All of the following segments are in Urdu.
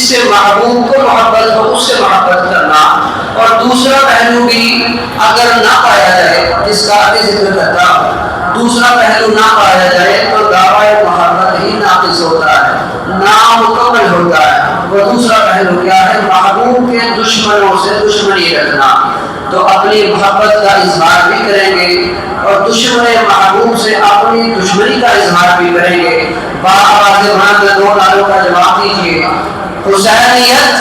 سے محبوب کو محبت ہو اس سے محبت کرنا. اور دوسرا پہلو بھی اگر نہ پایا جائے جس کا آگے ذکر کرتا ہوں، دوسرا پہلو نہ پایا جائے تو دعویٰ محبت ہی ناقص ہوتا ہے، نامکمل ہوتا ہے. وہ دوسرا پہلو کیا ہے؟ محبوب کے دشمنوں سے دشمنی رکھنا. تو اپنی محبت کا اظہار بھی کریں گے اور دشمن محبوب سے اپنی دشمنی کا اظہار بھی کریں گے. بآواز بلند دو نعروں کا جواب دیجیے: حسینیت،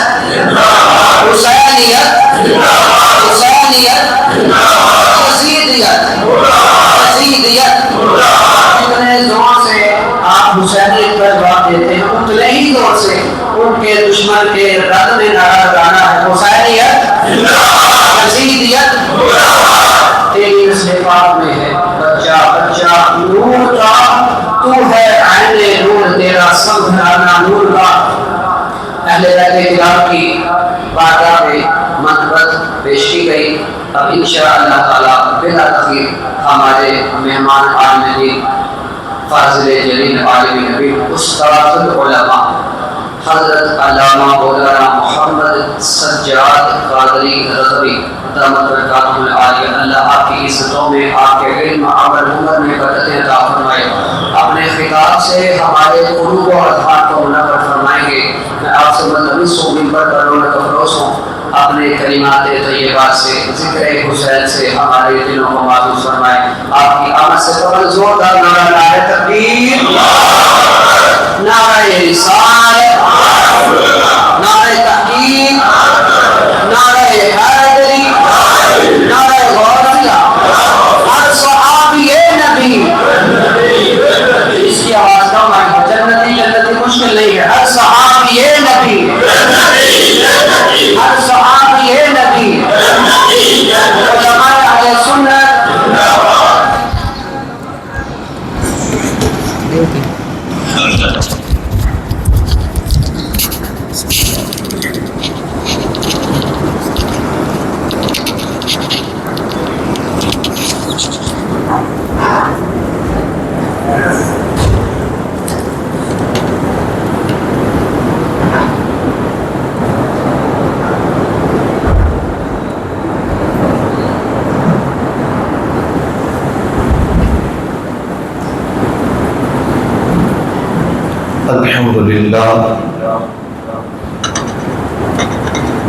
حسینیت، حسینیت، یزیدیت، یزیدیت. جتنے زور سے آپ حسینیت کا جواب دیتے ہیں اتنے ہی زور سے ان کے دشمن کے رد میں نعرہ لگانا ہے: حسینیت، یزیدیت. تیری نسل پاک میں ہے بچہ بچہ نور کا، تو ہے عین نور، تیرا سمجھانا نور کا. اہل بیت کرام کی بارگاہ میں منقبت پیش کی گئی. اب انشاءاللہ تعالی بلا تاخیر ہمارے مہمان عالم فاضل جلیل عالم نبی استاد العلماء حضرت علامہ مولانا محمد سجاد قادری رضوی دامت برکاتہ العالیہ، اللہ آپ کی عزتوں میں، آپ کے علم عمل عمر میں برکتیں عطا فرمائے. اپنے خطاب سے ہمارے قلوب و اذہان کو منور فرمائیں گے. میں آپ سے ملتمس ہوں، منبر پر رونق افروز ہوں، اپنے کلمات طیبات سے، ذکر حسین سے ہمارے دلوں کو معزز فرمائیں. آپ کی آمد سے قبل زوردار نعرہ نعرہ تکبیر، نعرہ رسالت، نعرہ تحقیق، نعرہ حیدری، نعرہ غوثیہ، ہر صحابی نبی. اس کی آواز کم آئی، جنتی جنتی مشکل نہیں ہے. ہر صحابی نبی، ہر صحابی نبی، علماء اہل سنت.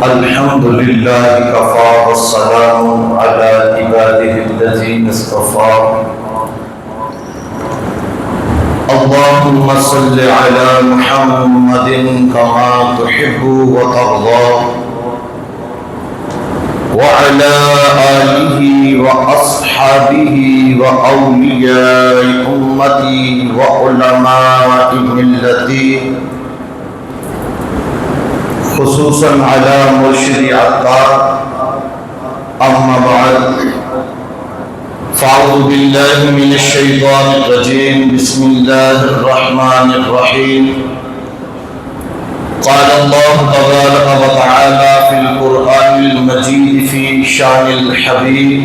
الحمد لله كفى والسلام على عباده الذين اصطفى. اللهم صل على محمد كما تحب وترضى وعلى آله وأصحابه وأولياء أمتي وعلماء ملتي، خصوصاً على مرشد عطار. أما بعد، فأعوذ بالله من الشيطان الرجيم. بسم الله الرحمن الرحيم. قال الله تبارك وتعالى في القرآن المجيد في شأن الحبيب: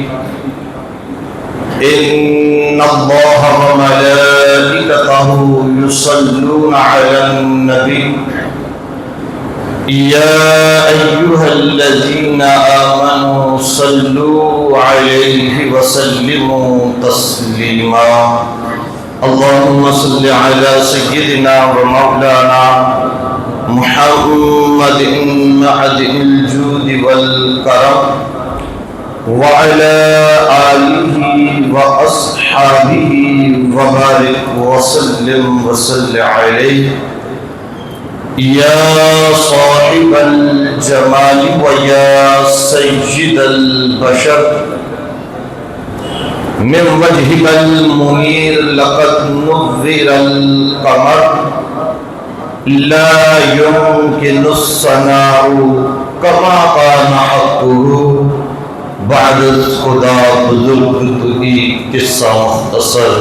إن الله وملائكته يصلون على النبي يا أيها الذين آمنوا صلوا عليه وسلموا تسليما. اللهم صل على سيدنا ومولانا محمد معدن الجود والكرم وعلى آله وأصحابه وبارك وسلم وصل عليه يا صاحب الجمال ويا سيد البشر. من وجهك المنير لقد نظر القمر، لا يمكن الصناع كما كان حقه. بعد خدا بزرگ کی قصہ مختصر.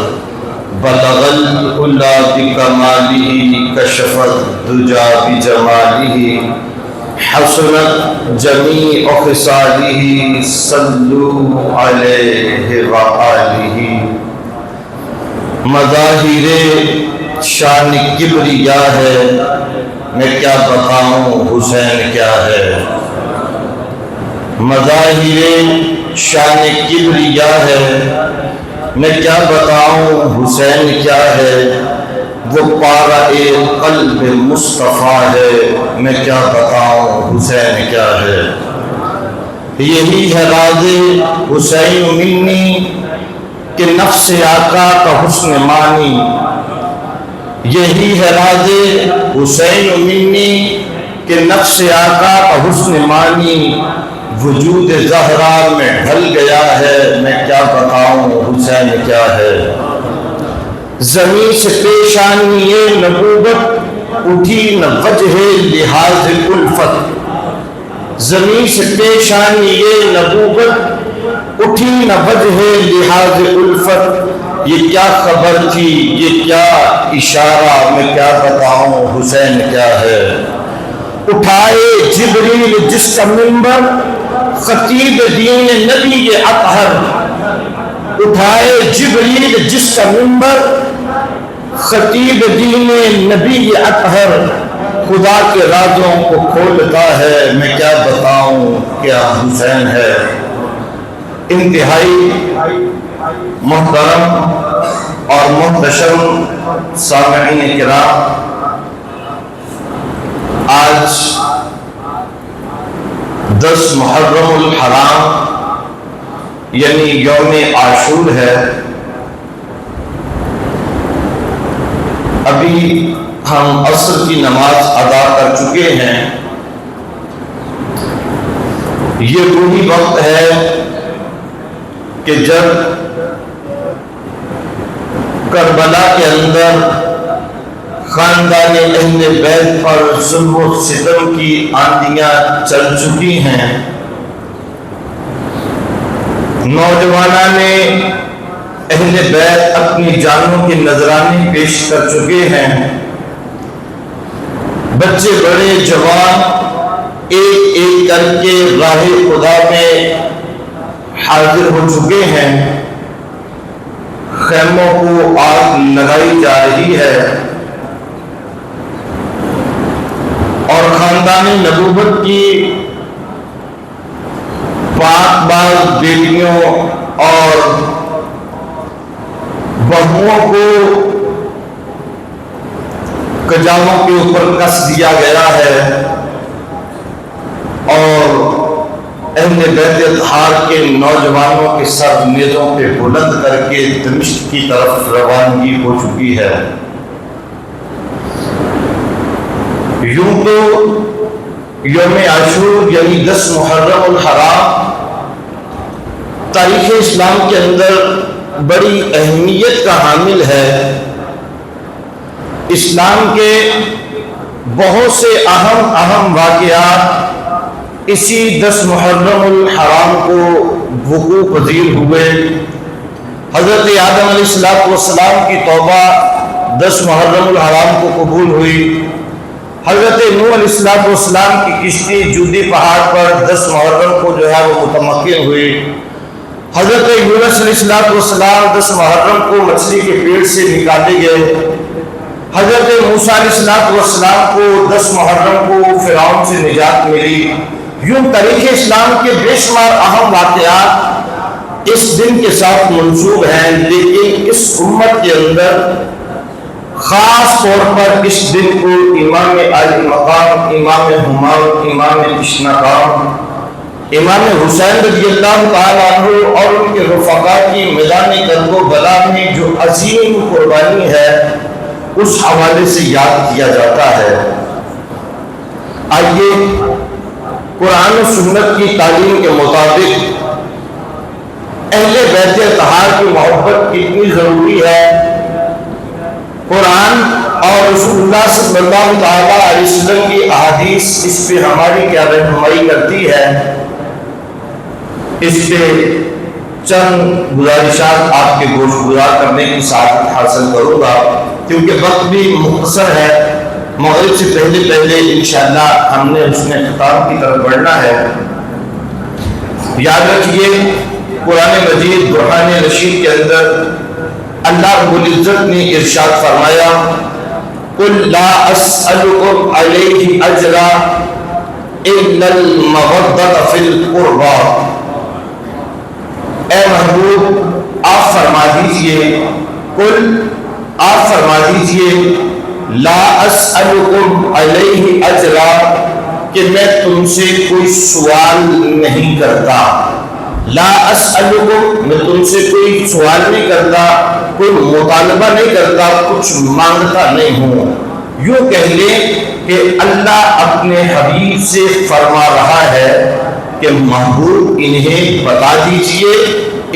بلغ العلا بکمالہ کشف الدجا بجمالہ حسنت جمیع خصالہ صلوا علیہ وآلہ. مظاہر شان کبریا ہے، میں کیا بتاؤں حسین کیا ہے، مظاہر شان کبریا ہے، میں کیا بتاؤں حسین کیا ہے، وہ پارہ قلب مصطفیٰ ہے، میں کیا بتاؤں حسین کیا ہے۔ یہی ہے راز حسین منی کہ نفس آقا کا حسن مانی، یہی ہے راز حسین منی کہ نفس آقا کا حسن مانی، وجود زہرا میں ڈھل گیا ہے، میں کیا بتاؤں حسین کیا ہے۔ زمین سے پیشانی نبوت اٹھی نہ وجہ لحاظ الفت، زمین سے پیشانی نبوت اٹھی نہ وجہ لحاظ الفت، یہ کیا خبر تھی یہ کیا اشارہ، میں کیا بتاؤں حسین کیا ہے۔ اٹھائے جبریل جس کا منبر خطیب دین نبی اطہر، اٹھائے جبریل جس کا منبر خطیب دین نبی اطہر، خدا کے رازوں کو کھولتا ہے، میں کیا بتاؤں کیا حسین ہے۔ انتہائی محترم اور محتشم سامعین کرام، آج 10 محرم الحرام یعنی یوم عاشور ہے۔ ابھی ہم عصر کی نماز ادا کر چکے ہیں۔ یہ وہی وقت ہے کہ جب کربلا کے اندر خاندان اہل بیت پر ظلم و ستم کی آندیاں چل چکی ہیں، نوجوانان اہل بیت اپنی جانوں کی نذرانے پیش کر چکے ہیں، بچے بڑے جوان ایک ایک کر کے راہ خدا میں حاضر ہو چکے ہیں، خیموں کو آگ لگائی جا رہی ہے اور خاندان نبوت کی پاک باز بیٹیوں اور بہوؤں کو کجاووں کے اوپر کس دیا گیا ہے اور اہل بیت اطہار کے نوجوانوں کے سر نیزوں پہ بلند کر کے دمشق کی طرف روانگی ہو چکی ہے۔ یوں تو یوم عاشور یعنی 10 محرم الحرام تاریخ اسلام کے اندر بڑی اہمیت کا حامل ہے۔ اسلام کے بہت سے اہم واقعات اسی 10 محرم الحرام کو وقوع پذیر ہوئے۔ حضرت آدم علیہ السلام کی توبہ 10 محرم الحرام کو قبول ہوئی، حضرت نوح علیہ السلام کی کشتی جودی پہاڑ پر 10 محرم کو جو ہے وہ متمکن ہوئی، حضرت یونس علیہ السلام 10 محرم کو مچھلی کے پیٹ سے نکالے گئے، حضرت موسیٰ علیہ السلام کو 10 محرم کو فرعون سے نجات ملی۔ یوں تاریخ اسلام کے بے شمار اہم واقعات اس دن کے ساتھ منسوب ہیں، لیکن اس امت کے اندر خاص طور پر اس دن کو امام علی مقام، امام ہمام، امام تشنقام، امام حسین رضی اللہ تعالیٰ عنہ اور ان کے رفقا کی میدان کرب و بلا میں جو عظیم قربانی ہے اس حوالے سے یاد کیا جاتا ہے۔ آئیے قرآن و سنت کی تعلیم کے مطابق اہل بیت اطہار کی محبت کتنی ضروری ہے، قرآن اور رسول اللہ صلی اللہ علیہ وسلم کی احادیث اس پہ ہماری کیا رہنمائی کرتی ہے، اس پہ چند گزارشات آپ کے گوش گزار کرنے کی سعادت حاصل کروں گا کیونکہ وقت بھی مختصر ہے۔ مغرب سے پہلے انشاءاللہ ہم نے حسن ختام کی طرف بڑھنا ہے۔ یاد رکھیے قرآن مجید برہان رشید کے اندر اللہ رب العزت نے ارشاد فرمایا قُلْ لَا أَسْأَلُكُمْ عَلَيْهِ أَجْرًا إلا المودة في القربى۔ اے محبوب آپ فرما دیجئے، کل آپ فرما دیجئے لا اسألکم علیہ اجرا، کہ میں تم سے کوئی سوال نہیں کرتا، لا اسألکم میں تم سے کوئی سوال نہیں کرتا، کوئی مطالبہ نہیں کرتا، کچھ مانگتا نہیں ہوں۔ یوں کہہ لیں کہ اللہ اپنے حبیب سے فرما رہا ہے کہ محبوب انہیں بتا دیجئے،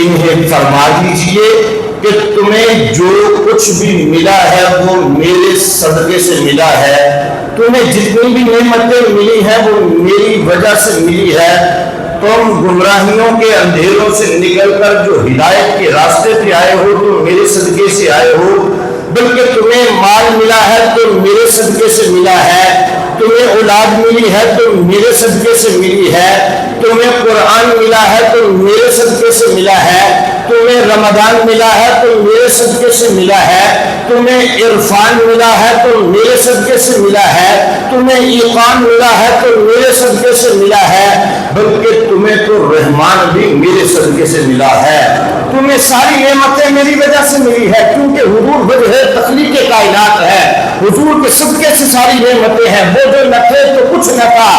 انہیں فرما دیجئے کہ تمہیں جو کچھ بھی ملا ہے وہ میرے صدقے سے ملا ہے، تمہیں جتنی بھی نعمتیں ملی ہیں وہ میری وجہ سے ملی ہے، تم گمراہیوں کے اندھیروں سے نکل کر جو ہدایت کے راستے پہ آئے ہو تو میرے صدقے سے آئے ہو، بلکہ تمہیں مال ملا ہے تو میرے صدقے سے ملا ہے، تمہیں اولاد ملی ہے تو میرے صدقے سے ملی ہے، تمہیں قرآن ملا ہے تو میرے صدقے سے ملا ہے، تمہیں رمضان ملا ہے تو میرے صدقے سے ملا ہے، تمہیں عرفان ملا ہے تو میرے صدقے سے ملا ہے، تمہیں ایقان ملا ہے تو میرے صدقے سے ملا ہے، بلکہ تمہیں تو رحمان بھی میرے صدقے سے ملا ہے، تمہیں ساری نعمتیں میری وجہ سے ملی ہے، کیونکہ حضور وجہ تخلیق کائنات ہے، حضور کے صدقے سے ساری نعمتیں ہیں، وہ جو نہ تھے تو کچھ نہ تھا،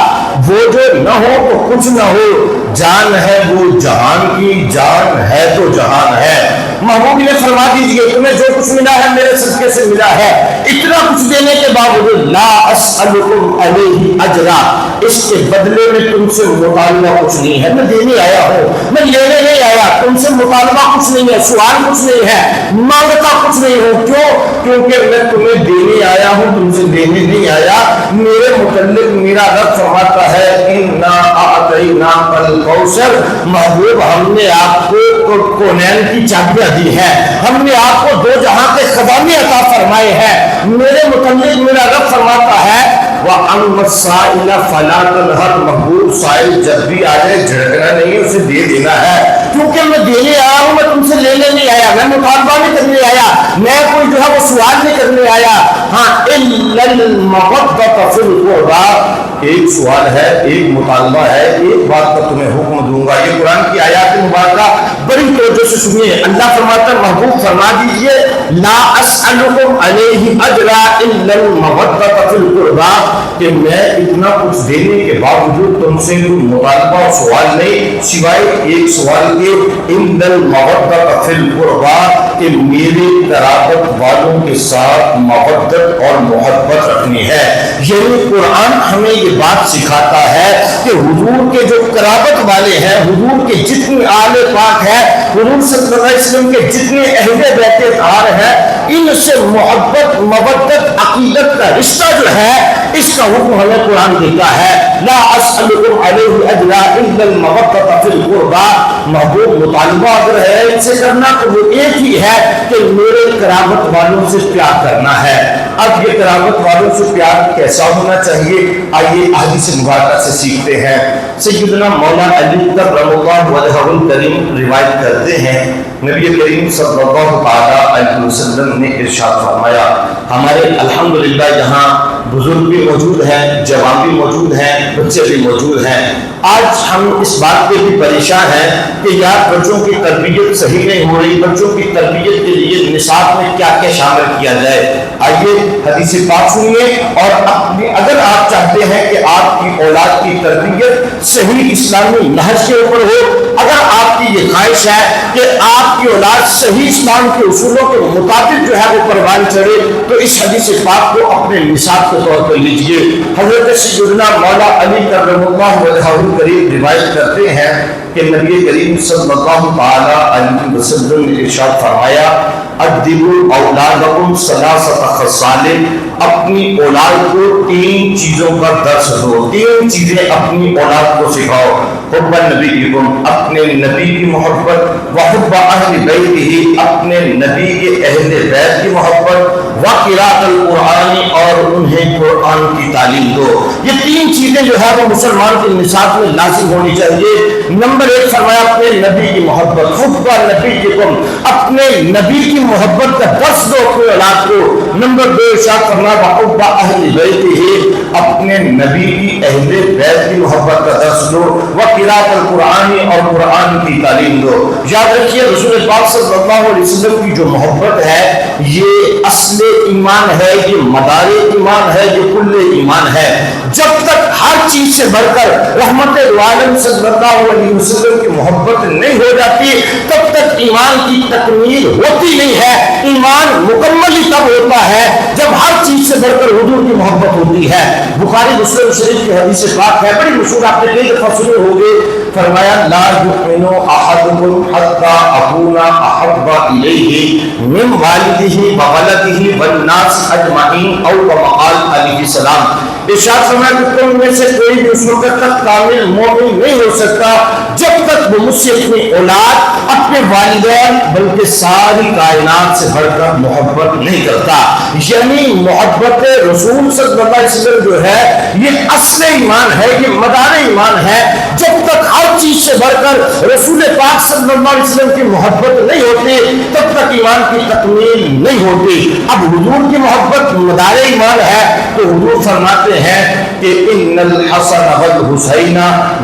وہ جو نہ ہو تو کچھ نہ ہو، جان ہے وہ جہان کی، جان ہے تو جہان ہے۔ محبوب نے فرما دیجئے تمہیں جو کچھ ملا ہے میرے صدقے سے ملا ہے، اتنا کچھ دینے کے باوجود لا اسألکم علیہ اجرا، اس کے بدلے میں تم سے مطالبہ کچھ نہیں ہے، میں دینے آیا ہوں، میں لینے نہیں آیا، تم سے مطالبہ کچھ نہیں ہے، سوال کچھ نہیں ہے، مانگتا کچھ نہیں ہوں، کیوں؟ کیونکہ میں تمہیں دینے آیا ہوں، تم سے دینے نہیں آیا۔ میرے متعلق میرا رب فرماتا ہے اِنَّا أَعْطَيْنَاكَ الْكَوْثَرَ، محبوب ہم نے آپ کو کونین کی چابیاں دی ہے، ہم نے آپ کو دو جہاں کے خزانے عطا فرمائے ہیں۔ میرے متعلق میرا رب فرماتا ہے وَأَمَّا السَّائِلَ فَلَا تَنْهَرْ، محبوب سائل جب بھی آ جائے جھڑکنا نہیں، اسے دے دینا ہے، کیونکہ میں دینے آیا ہوں، میں تم سے لینے نہیں آیا، میں مطالبہ نہیں کرنے آیا، میں کوئی جو ہے وہ سوال نہیں کرنے آیا۔ ہاں إِلَّا الْمَوَدَّةَ فِي الْقُرْبَى، ایک سوال ہے، ایک مطالبہ ہے، ایک بات کا تمہیں حکم دوں گا۔ یہ قرآن کی آیات مبارکہ بڑی توجہ سے سنیے، اللہ فرماتا ہے محبوب فرما دیجئے لا اسألکم علیہ اجرا الا المودۃ فی القربى، کہ میں اتنا کچھ دینے کے باوجود تم سے کوئی مطالبہ اور سوال نہیں، سوائے ایک سوال کے الا المودۃ فی القربى، کہ میرے قرابت والوں کے ساتھ مودت اور محبت رکھنی ہے۔ یعنی قرآن ہمیں یہ بات سکھاتا ہے کہ حضور کے جو قرابت والے ہیں، حضور کے جتنے آل پاک ہیں، حضور صلی اللہ علیہ وسلم کے جتنے اہل بیت اطہار ہیں، ان سے محبت، مودت، عقیدت کا رشتہ جو ہے، اس کا حکم ہمیں قرآن دیتا ہے۔ لا اسألکم علیہ اجرا الا المودۃ فی القربى، محبوب مطالبہ اگر ہے ان سے کرنا تو وہ ایک ہی ہے کہ میرے قرابت والوں سے پیار کرنا ہے۔ اب یہ قرابت والوں سے پیار کیسا ہونا چاہیے، آئیے احادیث مبارکہ سے سیکھتے ہیں۔ سیدنا مولا علی کرم اللہ وجہہ الکریم روایت کرتے ہیں، نبی کریم صلی اللہ علیہ وسلم نے ارشاد فرمایا، ہمارے الحمدللہ یہاں بزرگ بھی موجود ہیں، جوان بھی موجود ہیں، بچے بھی موجود ہیں۔ آج ہم اس بات پہ بھی پریشان ہیں کہ یار بچوں کی تربیت صحیح نہیں ہو رہی، بچوں کی تربیت کے لیے نصاب میں کیا کیا شامل کیا جائے۔ آئیے حدیث پاک سنیے، اور اگر آپ چاہتے ہیں کہ آپ کی اولاد کی تربیت صحیح اسلامی نہج کے اوپر ہو، اگر آپ کی یہ خواہش ہے کہ آپ کی اولاد صحیح اسلام کے اصولوں کے مطابق جو ہے وہ پروان چڑھے، تو اس حدیث پاک کو اپنے نصاب کے طور پر لیجئے۔ حضرت سیدنا مولا علی کرم اللہ وجہہ الکریم روایت کرتے ہیں کہ نبی کریم صلی اللہ علیہ وسلم نے ارشاد فرمایا، ادبوا اولادکم ثلاثۃ خصال، اپنی اولاد کو تین چیزوں کا درس دو، تین چیزیں اپنی اولاد کو سکھاؤ، حب نبیکم، اپنے نبی کی محبت، وحب اہل بیتہ، اپنے نبی کے اہل بیت کی محبت، وقراءۃ القرآن، اور انہیں قرآن کی تعلیم دو۔ یہ تین چیزیں جو ہے وہ مسلمان کے نصاب میں لازم ہونی چاہیے۔ نمبر ایک فرمایا اپنے نبی کی محبت، حب نبیکم، اپنے نبی کی محبت کا درس دو اپنی اولاد کو۔ نمبر دو ارشاد فرمایا کرنا وحب اہل بیتہ، اپنے نبی کی اہل بیت کی محبت کا درس دو، وقراءۃ القرآن، اور قرآن کی تعلیم دو۔ یاد رکھیے رسول پاک صلی اللہ علیہ وسلم کی جو محبت ہے یہ اصل ایمان ہے، یہ مدار ایمان ہے، یہ کل ایمان ہے۔ جب تک ہر چیز سے بڑھ کر رحمت العالم صلی اللہ علیہ وسلم کی محبت نہیں ہو جاتی تب تک ایمان کی تکمیل ہوتی نہیں ہے۔ ایمان مکمل ہی تب ہوتا ہے جب ہر چیز سے بڑھ کر حضور کی محبت ہوتی ہے۔ بخاری مسلم شریف کی حدیث پاک ہے، بڑی مشہور، آپ نے کئی دفعہ سنے ہوگے، فرمایا لا یؤمن احدکم حتی اکون احب الیہ من والدہ وولدہ والناس اجمعین، او کما قال علیہ السلام۔ ارشاد فرمایا کہ تم میں سے کوئی بھی اس وقت تک کامل مومن نہیں ہو سکتا جب تک وہ مجھ سے اپنی اولاد، اپنے والدین، بلکہ ساری کائنات سے بڑھ کر محبت نہیں کرتا۔ یعنی محبت رسول صلی اللہ علیہ وسلم جو ہے یہ اصل ایمان ہے، یہ مدار ایمان ہے۔ جب تک ہر چیز سے بڑھ کر رسول پاک صلی اللہ علیہ وسلم کی محبت نہیں ہوتی تب تک ایمان کی تکمیل نہیں ہوتی۔ اب حضور کی محبت مدار ایمان ہے تو حضور فرماتے ہیں کہ ان الحسن والحسین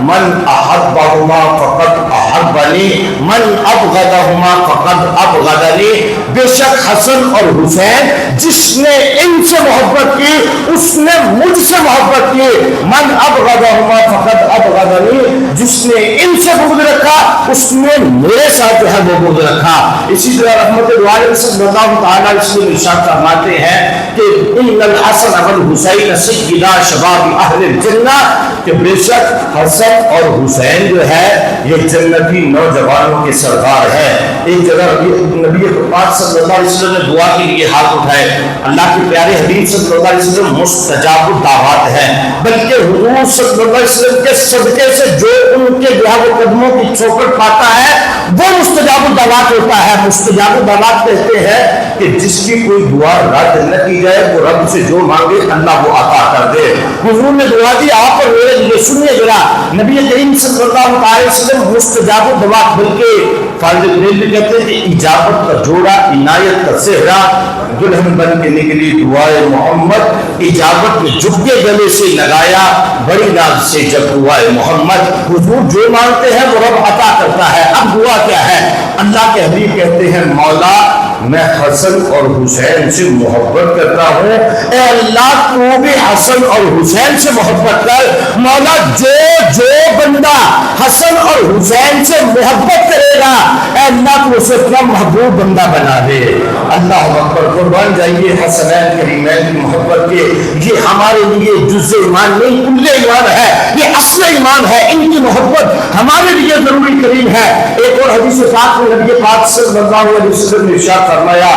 من احبہما فقد احبنی من ابغضہما فقد ابغضنی۔ بے شک حسن اور حسین جس نے ان سے محبت کی اس نے مجھ سے محبت کی، من ابغضہما فقد ابغضنی، جس نے ان سے بغض رکھا اس نے میرے ساتھ جو ہے وہ بغض رکھا۔ اسی طرح رحمت العالم صلی اللہ تعالیٰ علیہ وسلم ارشاد فرماتے ہیں کہ ان الحسن والحسین سیدا شباب اہل الجنہ، کہ بے شک حسن اور حسین جو ہے یہ جنتی نوجوانوں کے سردار ہیں۔ ایک جگہ نبی پاک صلی اللہ علیہ وسلم نے دعا کے لیے ہاتھ اٹھائے، اللہ کے پیارے حبیب صلی اللہ علیہ وسلم مستجاب الدعوات ہیں، بلکہ حضور صلی اللہ علیہ وسلم کے صدقے سے جو ان کے جو ہے وہ قدموں کی چوکٹ پاتا ہے وہ مستجاب الدعوات ہوتا ہے۔ مستجاب الدعوات کہتے ہیں کہ جس کی کوئی دعا رد نہ کی جائے، وہ رب سے جو مانگے اللہ وہ عطا کر دے۔ حضور نے دعا دی آپ اور میرے لیے، سنیے ذرا، نبی کریم صلی اللہ علیہ وسلم مستجاب الدعوات، بلکہ خالد بن بھی کہتے ہیں کہ اجابت کا جوڑا، عنایت کا صحرا، دلہن بن کے نکلی دعائے محمد، اجابت میں جھکے گلے سے لگایا بڑی ناز سے جب دعائے محمد۔ حضور جو مانگتے ہیں وہ رب عطا کرتا ہے۔ اب دعا کیا ہے؟ اللہ کے حبیب کہتے ہیں مولا میں حسن اور حسین سے محبت کرتا ہوں، اے اللہ تو بھی حسن اور حسین سے محبت کر۔ مولا جو بندہ حسن اور حسین سے محبت کرے گا اے اللہ تو اسے اپنا محبوب بندہ بنا دے۔ اللہ اکبر، قربان جائیے حسنین کریمین کی محبت کے، یہ ہمارے لیے جز ایمان نہیں کل ایمان ہے، یہ اصل ایمان ہے۔ ان کی محبت ہمارے لیے ضروری کریم ہے۔ ایک اور حدیث پاک میں نبی پاک صلی اللہ علیہ وسلم نے ارشاد فرمایا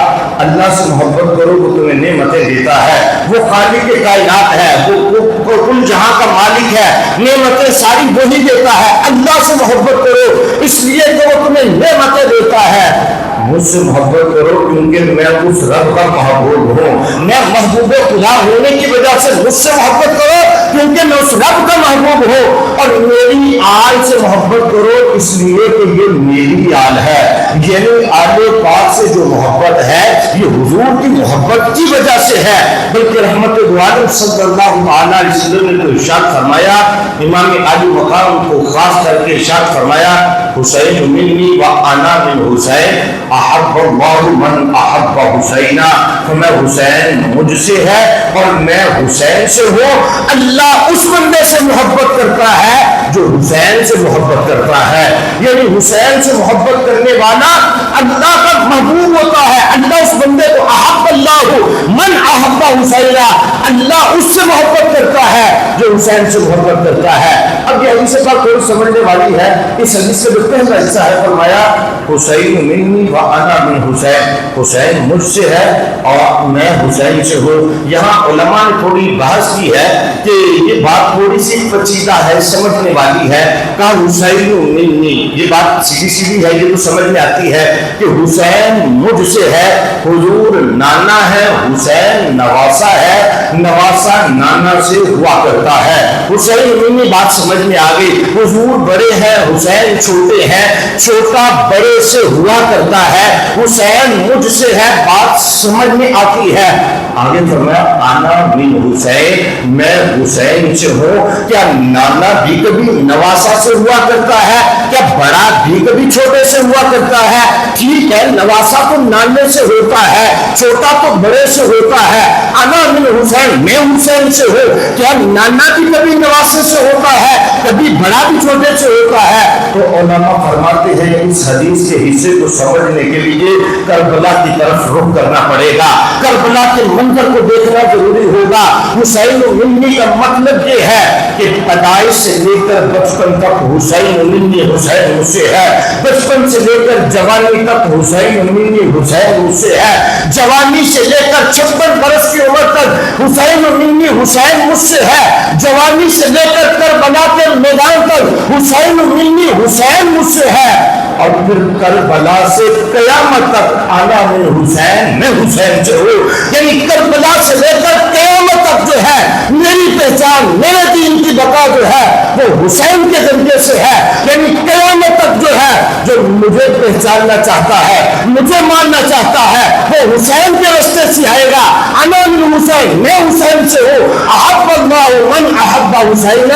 اللہ سے محبت کرو وہ تمہیں نعمتیں دیتا ہے، وہ خالق کائنات ہے، وہ کل جہاں کا مالک ہے، نعمتیں ساری وہی دیتا ہے۔ اللہ سے محبت کرو اس لیے کہ وہ تمہیں نعمتیں دیتا ہے۔ مجھ سے محبت کرو کیونکہ میں اس رب کا محبوب ہوں، میں محبوب خدا ہونے کی وجہ سے مجھ سے محبت کرو کیونکہ میں اس رب کا محبوب ہوں، اور میری آل سے محبت کرو اس لیے کہ یہ میری آل ہے۔ یعنی آل پاک سے جو محبت ہے یہ حضور کی محبت کی وجہ سے ہے، بلکہ رحمت عالم صلی اللہ علیہ وسلم نے تو ارشاد فرمایا، امام علی مقام کو خاص کر کے ارشاد فرمایا حسین منی و انا من حسین احب اللہ من احب حسینہ، تو میں حسین مجھ سے ہے اور میں حسین سے ہوں۔ اللہ اس بندے سے محبت کرتا ہے جو حسین سے محبت کرتا ہے، یعنی حسین سے محبت کرنے والا اللہ کا محبوب ہوتا ہے۔ اللہ اس بندے کو احب اللہ من احب حسینہ، اللہ اس سے محبت کرتا ہے جو حسین سے محبت کرتا ہے۔ اب یہ حدیث پاک تھوڑی سمجھنے والی ہے، اس حدیث سے پہلا حصہ ہے فرمایا حسین منی و انا من حسین، حسین مجھ سے ہے اور میں حسین سے ہوں۔ یہاں علماء نے تھوڑی بحث کی ہے کہ یہ بات تھوڑی سی پیچیدہ ہے، سمجھنے والی ہے۔ کہا حسین منی، یہ بات سیدھی سیدھی ہے، یہ تو سمجھ میں آتی ہے کہ حسین مجھ سے ہے، حضور نانا ہے حسین نواسا ہے، نواسا نانا سے ہوا کرتا ہے۔ حسین امینی بات سمجھ میں آ گئی، حضور بڑے ہیں، حسین چھوٹے ہیں، چھوٹا بڑے سے ہوا کرتا ہے، حسین مجھ سے ہے، بات سمجھ میں آتی ہے۔ آگے فرمایا انا من حسین، میں حسین سے ہوں۔ کیا نانا بھی کبھی نواسا سے ہوا کرتا ہے؟ کیا بڑا بھی کبھی چھوٹے سے ہوا کرتا ہے؟ ٹھیک ہے، نواسا تو نانے سے ہوتا ہے، چھوٹا تو بڑے سے ہوتا ہے۔ انا من حسین، میں حسین سے ہوں۔ کیا نانا بھی کبھی نواسے سے ہوتا ہے؟ کبھی بڑا بھی چھوٹے سے ہوتا ہے؟ تو علماء فرماتے ہیں اس حدیث کے حصے کو سمجھنے کے لیے کربلا کی طرف رخ کرنا پڑے گا، کربلا کے منظر کو دیکھنا ضروری ہوگا۔ حسین منی کا مطلب یہ ہے کہ پیدائش سے لے کر بچپن تک حسین منی حسین مجھ سے ہے، بچپن سے لے کر جوانی تک حسین منی حسین مجھ سے ہے، جوانی سے لے کر 56 برس کی عمر تک حسین منی حسین مجھ سے ہے، جوانی سے لے کر کربلا کے میدان تک حسین منی حسین مجھ سے ہے، اور پھر کربلا سے قیامت تک انا من حسین، میں حسین سے ہوں۔ یعنی کربلا سے لے کر قیامت تک جو ہے میری پہچان، میرے دین کی بقا جو ہے وہ حسین کے ذریعے سے ہے۔ یعنی قیامت تک جو ہے جو مجھے پہچاننا چاہتا ہے، مجھے ماننا چاہتا ہے، وہ حسین کے راستے سے آئے گا۔ انا من حسین، میں حسین سے ہوں۔ احب اللہ من احب حسین،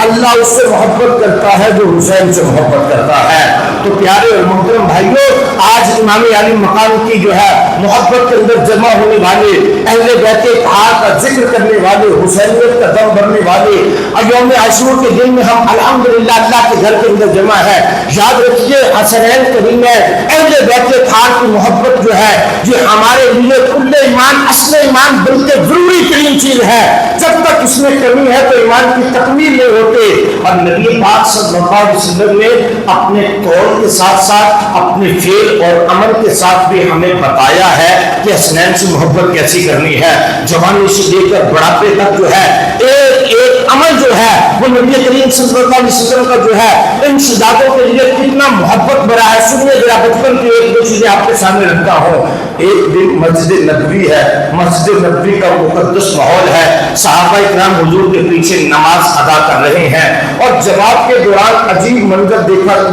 اللہ اس سے محبت کرتا ہے جو حسین سے محبت کرتا ہے۔ تو پیارے اور محترم بھائیوں، آج امام علی مقام کی جو ہے محبت کے اندر جمع ہونے والے، اہل بیت اطہار کا ذکر کرنے والے، حسینیت کا دم بھرنے والے، یوم عاشور کے دن میں ہم الحمدللہ اللہ کے گھر کے اندر جمع ہے۔ یاد رکھیے حسنین کریم ہے، اہل بیت اطہار کی محبت جو ہے یہ ہمارے لیے کل ایمان، اصل ایمان بلکہ ضروری ترین چیز ہے۔ جب تک اس میں کمی ہے تو ایمان کی تکمیل نہیں ہوتے۔ اور نبی پاک صلی اللہ علیہ وسلم نے اپنے قول کے ساتھ ساتھ اپنے فعل اور عمل کے ساتھ بھی ہمیں بتایا ہے کہ حسنین سے محبت کیسی کرنی ہے۔ جوانی سے لے کر بڑھاپے تک جو ہے ایک ایک عمل جو ہے وہ نبی کریم صلی اللہ علیہ وسلم کا جو ہے ان شہزادوں کے لیے کتنا محبت بڑا ہے۔ سنیے ذرا بچپن کی ایک دو چیزیں آپ کے سامنے رکھتا ہوں۔ ایک دن مسجد نبوی ہے، مسجد نبوی کا مقدس ماحول ہے، صحابہ اکرام حضور کے پیچھے نماز ادا کر رہے ہیں، اور جماعت کے دوران عجیب منظر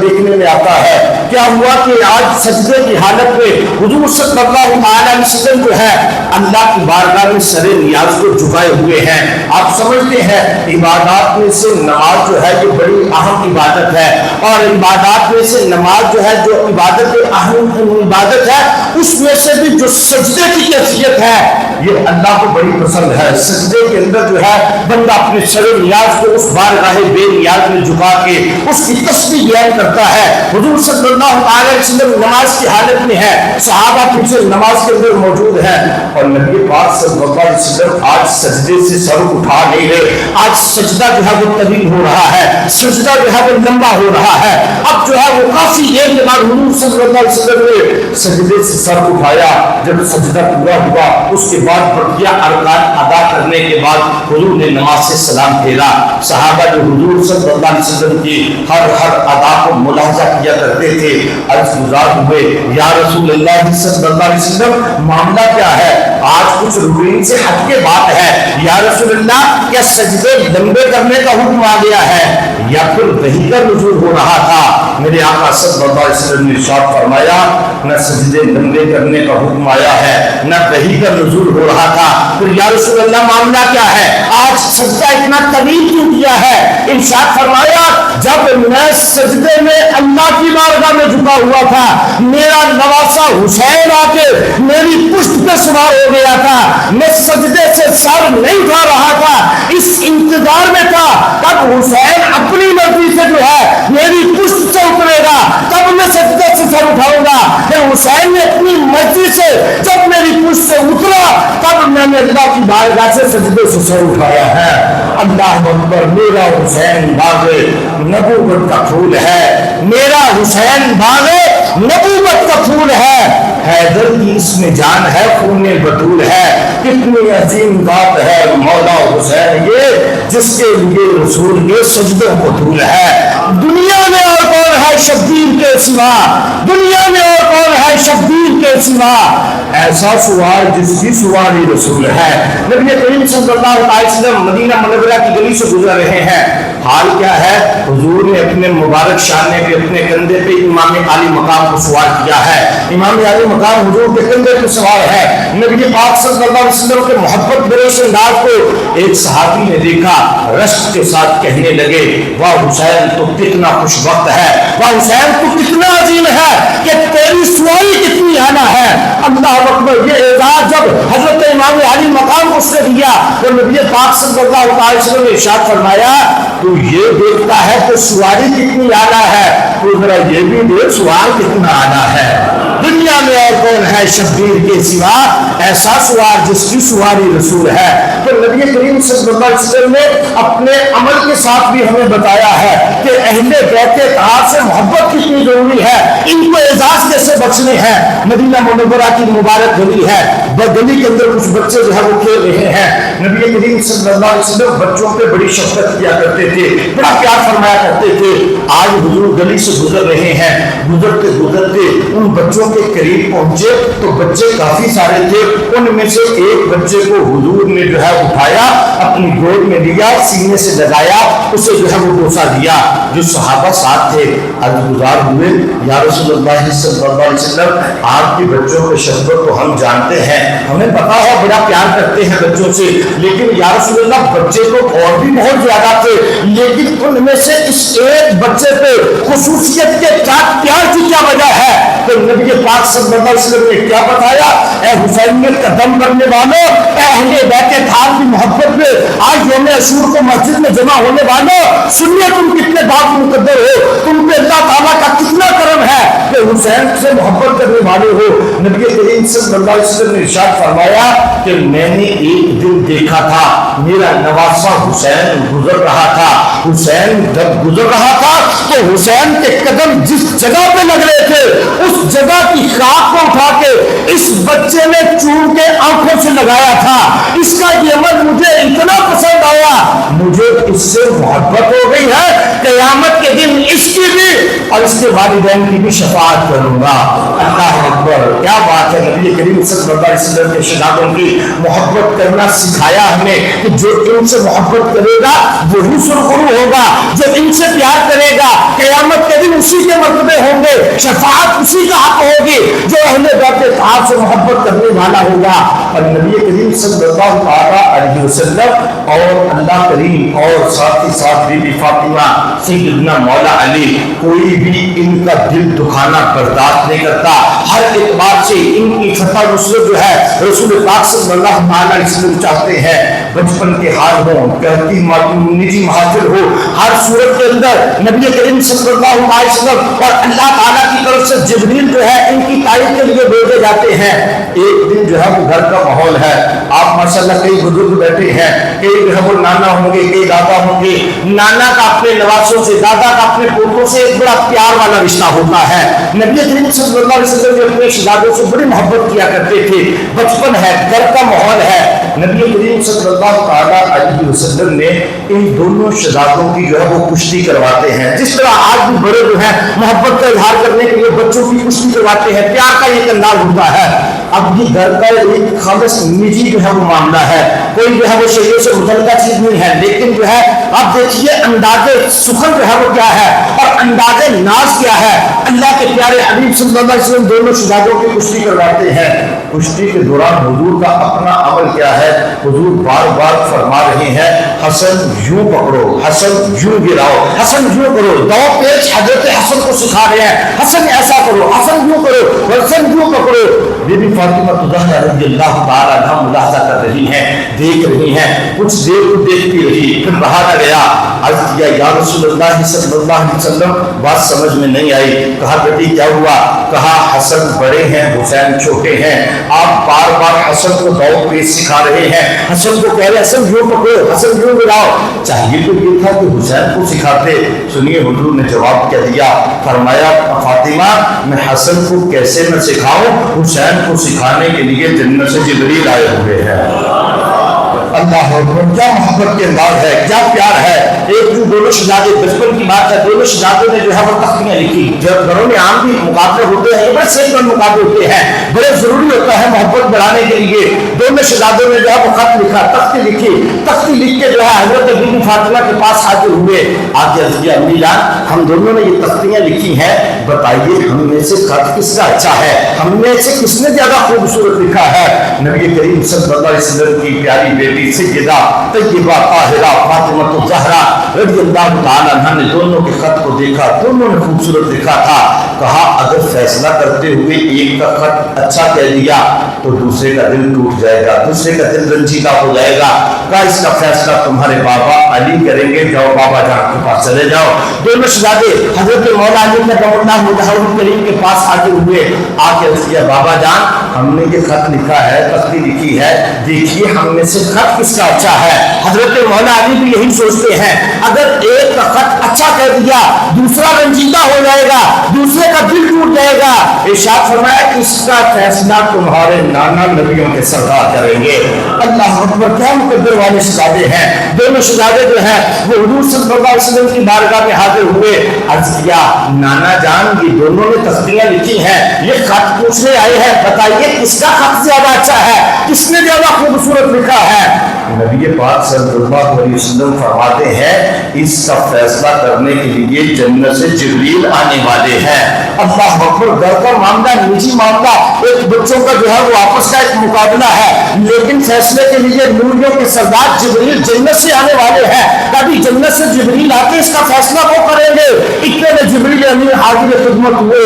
دیکھنے میں آتا ہے۔ کیا ہوا کہ آج سجدے کی حالت میں حضور صلی اللہ علیہ وسلم جو ہے اللہ کی بارگاہ میں سر نیاز کو جھکائے ہوئے ہیں۔ آپ سمجھتے ہیں عبادات میں سے نماز جو ہے یہ بڑی اہم عبادت ہے، اور عبادات میں سے نماز جو ہے جو عبادت اہم عبادت ہے اس میں سے بھی جو سجدے کی کیفیت ہے یہ اللہ کو بڑی پسند ہے۔ سجدے کے اندر جو ہے بندہ اپنے سر نیاز کو اس بارگاہ بے نیاز میں جھکا کے اس کی تسبیح بیان کرتا ہے۔ حضور صلی اللہ علیہ وسلم نماز کی حالت میں ہے، صحابہ پیچھے نماز کے اندر موجود ہیں، اور نبی پاک صلی اللہ علیہ وسلم آج سجدے سے سر اٹھا نہیں رہے۔ آج سجدہ جو ہے وہ طویل ہو رہا ہے، سجدہ جو ہے وہ لمبا ہو رہا ہے۔ اب جو ہے وہ کافی دیر کے بعد حضور صلی اللہ علیہ وسلم نے سجدے سے سر اٹھایا۔ جب سجدہ پورا ہوا اس کے بعد بقیہ ارکان ادا کرنے کے بعد حضور نے نماز سے سلام پھیرا۔ صحابہ جو حضور صلی اللہ علیہ وسلم کی ہر ادا کو ملاحظہ کیا کرتے تھے، عرض گزار ہوئے یا رسول اللہ صلی اللہ علیہ وسلم معاملہ کیا ہے؟ آج کچھ روٹین سے ہٹ کے بات ہے، یا رسول اللہ کیا سجدے لمبے کرنے کا حکم آ گیا ہے یا پھر وحی کا نزول ہو رہا تھا؟ میرے آقا صلی اللہ علیہ وسلم نے ارشاد فرمایا نہ سجدے لمبے کرنے کا حکم آیا ہے نہ وحی کا نزول ہو رہا تھا۔ پھر یا رسول اللہ معاملہ کیا ہے؟ آج سجدہ اتنا طویل کیوں کیا ہے؟ ارشاد فرمایا جب میں سجدے میں اللہ کی بارگاہ میں جھکا ہوا تھا، میرا نواسا حسین آ کے میری پشت پہ سوار ہو گیا تھا، میں سجدے سے سر نہیں اٹھا رہا تھا، اس انتظار میں تھا کب حسین اپنی مرضی سے جو ہے میری پشت سے اترے گا تب میں سجدے سے سر اٹھاؤں گا۔ کہ حسین نے اپنی مرضی سے جب میری پشت سے اترا تب میں نے اللہ کی بارگاہ سے سجدے سے سر اٹھایا ہے۔ اللہ اکبر، میرا حسین باغ نبوت کا پھول ہے، میرا حسین باغ نبوت کا پھول ہے، حیدر کی اس میں جان ہے، خون بطول ہے، کتنی عظیم بات ہے مولا حسین یہ جس کے لیے رسول کے سجدوں کو دھول ہے۔ دنیا میں اور کون ہے شبیر کے سوا، دنیا میں اور کون ہے ہے شبیر کے سوا ایسا سوار جس کی سواری رسول ہے۔ نبی کریم صلی اللہ علیہ وسلم مدینہ منورہ کی گلی سے گزر رہے ہیں، حال کیا ہے؟ حضور نے اپنے مبارک شانے پہ اپنے کندھے پہ امام عالی مقام کو سوار کیا ہے۔ امام عالی مقام حضور کے کندھے پہ سوار ہے۔ نبی پاک صلی اللہ علیہ وسلم کے محبت بریش انداز کو ایک صحابی نے دیکھا، رشک کے ساتھ کہنے لگے واہ حسین تو کتنا خوش وقت ہے، واہ حسین تو کتنا عظیم ہے کہ تیری سواری کتنی اعلیٰ ہے۔ اللہ اکبر، یہ اعزاز جب حضرت امام عالی مقام کو اس نے دیا تو نبی پاک صلی اللہ علیہ وسلم نے ارشاد فرمایا تو یہ دیکھتا ہے کہ سواری کتنی اعلیٰ ہے، تو ذرا یہ بھی دیکھ سوار کتنا اعلیٰ ہے۔ دنیا میں اور کون ہے شبیر کے سوا ایسا سوار جس کی سواری رسول ہے۔ تو نبی کریم صلی اللہ علیہ وسلم نے اپنے عمل کے ساتھ بھی ہمیں بتایا ہے کہ اہل بیت اطہار سے محبت کتنی ضروری ہے، ان کو اعزاز کیسے بخشنے ہیں۔ مدینہ منورہ کی مبارک گلی ہے، گلی کے اندر کچھ بچے جو ہے وہ کھیل رہے ہیں۔ نبی کریم صلی اللہ علیہ وسلم بچوں پہ بڑی شفقت کیا کرتے تھے، بڑا پیار فرمایا کرتے تھے۔ آج حضور گلی سے گزر رہے ہیں، گزرتے گزرتے ان بچوں کے قریب پہنچے تو بچے کافی سارے تھے، ان میں سے ایک بچے کو حضور نے جو ہے اٹھایا، اپنی گود میں لیا، سینے سے لگایا، اسے جو ہے وہ بوسہ دیا۔ جو صحابہ ساتھ تھے عرض گزار ہوئے یا رسول اللہ صلی اللہ علیہ وسلم آپ کے بچوں کے شفقت کو ہم جانتے ہیں، ہمیں پتا ہے بڑا پیار کرتے ہیں بچوں سے، لیکن یا رسول اللہ بچے تو اور بھی بہت زیادہ تھے، لیکن ان میں سے اس ایک بچے پہ خصوصیت کے ساتھ پیار کی کیا وجہ ہے؟ تو نبی پاک صلی اللہ علیہ وسلم نے کیا بتایا؟ اے حسین میں قدم کرنے والوں، اے اہل بیت اطہار کی محبت میں آج یوم عاشور کو مسجد میں جمع ہونے والوں، سنیے تم کتنے باپ مقدر ہو، تم پہ اللہ تعالیٰ کا کتنا کرم ہے کہ حسین سے محبت کرنے والے ہو۔ نبی کریم صلی اللہ علیہ وسلم نے ارشاد فرمایا کہ میں نے ایک دن دیکھا تھا میرا نواسا حسین گزر رہا تھا، حسین جب گزر رہا تھا تو حسین کے قدم جس جگہ پہ لگ رہے تھے اس جگہ کی خاک کو اٹھا کے اس بچے نے چوم کے آنکھوں سے لگایا تھا۔ اس کا یہ عمل مجھے اتنا پسند آیا، مجھے اس سے محبت ہو گئی ہے، قیامت کے دن اس کی بھی اور اس کے والدین کی بھی شفاعت کروں گا۔ اللہ اکبر، کیا بات ہے! نبی کریم صلی اللہ علیہ وسلم کے شہداؤں کی محبت کرنا سکھایا ہمیں کہ جو ان سے محبت کرے گا وہی سرخرو ہوگا، جو ان سے پیار کرے گا قیامت کے دن اسی کے مرتبے ہوں گے، شفاعت اسی کا حق ہوگی جو اہل بیت اطہار سے محبت کرنے والا ہوگا۔ اور نبی کریم صلی اللہ علیہ وسلم اور اللہ کریم اور ساتھ ہی ساتھ بی بی فاطمہ سیدنا مولا علی کوئی بھی ان کا دل دکھانا برداشت نہیں کرتا، ہر اعتبار سے ان کی فتح نصرت جو ہے رسول پاک صلی اللہ علیہ وسلم چاہتے ہیں۔ بچپن کے حال ہوں، کہتی نجی محافل ہو، ہر صورت کے اندر نبی کریم صلی اللہ علیہ وسلم اور اللہ تعالیٰ کی طرف سے جبریل جو ہے ان کی تعریف کے لیے بھیجے جاتے ہیں۔ ایک دن جو ہے وہ گھر کا ماحول ہے، آپ ماشاءاللہ کئی بزرگ بیٹھے ہیں، کئی جو ہے وہ نانا ہوں گے، کئی دادا ہوں گے، نانا کا اپنے نواسوں سے، دادا کا اپنے پوتوں سے ایک بڑا پیار والا رشتہ ہوتا ہے۔ نبی کریم صلی اللہ علیہ وسلم جو اپنے شہزادوں سے بڑی محبت کیا کرتے تھے، بچپن ہے، گھر کا ماحول ہے۔ نبی کریم صلی اللہ علیہ وسلم نے ان دونوں شہزادوں کی جو ہے وہ کشتی کرواتے ہیں، جس طرح آج بھی بڑے جو ہیں محبت کا اظہار کرنے کے لیے بچوں کی کشتی کرواتے ہیں، پیار کا ایک انداز ہوتا ہے۔ اب یہ گھر کا ایک خالص نجی جو ہے وہ معاملہ ہے، کوئی جو ہے وہ شریعت سے متعلقہ چیز نہیں ہے، لیکن جو ہے آپ دیکھیے انداز سخن جو ہے وہ کیا ہے اور انداز ناز کیا ہے۔ اللہ کے پیارے حبیب صلی اللہ علیہ وسلم دونوں شہزادوں کی کشتی کرواتے ہیں۔ کشتی کے دوران حضور کا اپنا عمل کیا ہے؟ حضور بار بار فرما رہے ہیں حسن یوں پکڑو، حسن یوں گراؤ، حسن یوں کرو، دو پیچ حضرت حسن کو سکھا رہے ہیں، حسن ایسا کرو، حسن یوں کرو، حسن یوں پکڑو۔ بی بی فاطمہ زہرا رضی اللہ تعالی عنہا ملاحظہ کر رہی ہیں، دیکھ رہی ہیں، کچھ دیر کو دیکھتی رہی، پھر رہا نہ گیا، عرض کیا یا رسول اللہ صلی اللہ علیہ وسلم بات سمجھ میں نہیں آئی۔ کہا بیٹی کیا ہوا؟ کہا حسن بڑے ہیں حسین چھوٹے ہیں، آپ بار بار حسن کو دو پیچ سکھا رہے ہیں، حسن کو کہہ رہے حسن یوں پکڑو، حسن یوں گراؤ، چاہیے تو یہ تھا کہ حسین کو سکھاتے۔ سنیے حضور نے جواب کیا دیا، فرمایا فاطمہ میں حسن کو کیسے نہ سکھاؤں، حسین کو سکھانے کے لیے جنت سے جبریل آئے ہوئے ہیں۔ اللہ اکبر، کیا محبت کے انداز ہے، کیا پیار ہے۔ ایک دن دونوں شہزادے، بچپن کی بات ہے، دونوں شہزادوں نے جو ہے وہ تختیاں لکھی۔ جب گھروں میں عام بھی مقابلے ہوتے ہیں، بڑے صحیح مقابلے ہوتے ہیں، بڑے ضروری ہوتا ہے محبت بڑھانے کے لیے۔ دونوں شہزادوں نے جو ہے وہ خط لکھا، تختی لکھی، تختی لکھ کے جو ہے حضرت بی بی فاطمہ کے پاس حاضر ہوئے۔ آج عرض کیا امی جان ہم دونوں نے یہ تختیاں لکھی ہیں، بتائیے ہم میں سے خط کس کا اچھا ہے، ہم میں سے کس نے زیادہ خوبصورت لکھا ہے۔ نبی کریم صلی اللہ علیہ وسلم کی پیاری بیٹی سیدہ طیبہ طاہرہ فاطمہ الزہرا رضی اللہ تعالی عنہا نے دونوں کے خط کو دیکھا، دونوں نے خوبصورت لکھا تھا۔ کہا اگر فیصلہ کرتے ہوئے ایک کا خط اچھا کہہ دیا تو دوسرے کا دل ٹوٹ جائے گا، دوسرے کا دل رنجیدہ ہو جائے گا۔ کہا اس کا فیصلہ تمہارے بابا علی کریں گے، جاؤ بابا جان کے پاس چلے جاؤ۔ دونوں شہزادے حضرت مولا علی کرم اللہ وجہہ کریم کے پاس حاضر ہوئے۔ آ کے عرض کیا بابا جان ہم نے یہ خط لکھا ہے، تختی لکھی ہے، دیکھیے ہم میں سے خط کس کا اچھا ہے۔ حضرت مولا علی بھی یہی سوچتے ہیں، اگر ایک کا خط اچھا کہہ دیا دوسرا رنجیدہ ہو جائے گا، دوسرے کا دل ٹوٹ جائے گا۔ ارشاد فرمایا کہ اس کا فیصلہ تمہارے نانا نبیوں کے سردار کریں گے۔ اللہ اکبر، کیا مقدر والے شہزادے ہیں۔ دونوں شہزادے جو ہیں وہ حضور صلی اللہ علیہ وسلم کی بارگاہ میں حاضر ہوئے۔ عرض کیا نانا جان یہ دونوں نے تختیاں لکھی ہیں، یہ خط پوچھنے آئے ہیں، بتائیے کس کا خط زیادہ اچھا ہے، کس نے زیادہ خوبصورت لکھا ہے۔ نبی پاک صلی اللہ علیہ وسلم فرماتے ہیں اس کا فیصلہ کرنے کے لیے جنت سے جبریل آنے والے ہیں۔ اللہ اکبر، گھر کا معاملہ، نجی معاملہ، ایک بچوں کا جو ہے وہ آپس کا ایک مقابلہ ہے، لیکن فیصلے کے لیے نوریوں کے سردار جبریل جنت سے آنے والے ہیں۔ کبھی جنت سے جبریل آتے اس کا فیصلہ وہ کریں گے۔ اتنے میں جبریل امین حاضر خدمت ہوئے،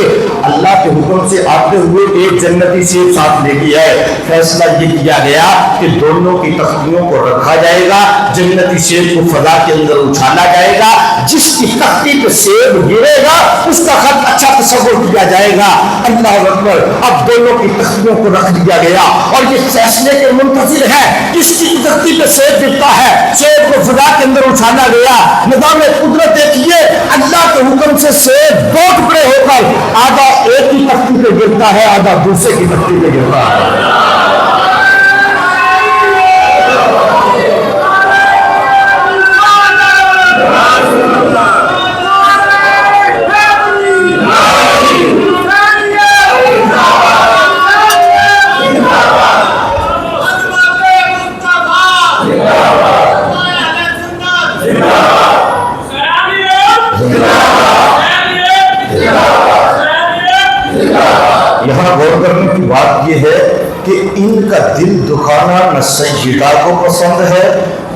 اللہ کے حکم سے آتے ہوئے ایک جنتی سیب ساتھ لے کے آئے۔ فیصلہ یہ کیا گیا کہ دونوں کی تختیوں کو رکھا جائے گا، جنتی سیب کو فضا کے اندر اچھالا جائے گا، جس کی تختی پہ سیب گرے گا اس کا خط اچھا تصور کیا جائے گا۔ اللہ اکبر، اب دونوں کی تختیوں کو رکھ دیا گیا اور یہ فیصلے کے منتظر ہے کس کی تختی پہ سیب گرتا ہے۔ سیب کو فضا کے اندر اچھالا گیا، نظام قدرت دیکھیے، اللہ کے حکم سے سیب دو ٹکڑے ہو کر آدھا ایک ہی تختی پہ گرتا ہے، آدھا دوسرے کی تختی پہ گرتا ہے۔ یہاں غور کرنے کی بات یہ ہے کہ ان کا دل دکھانا نہ سیدہ کو پسند ہے،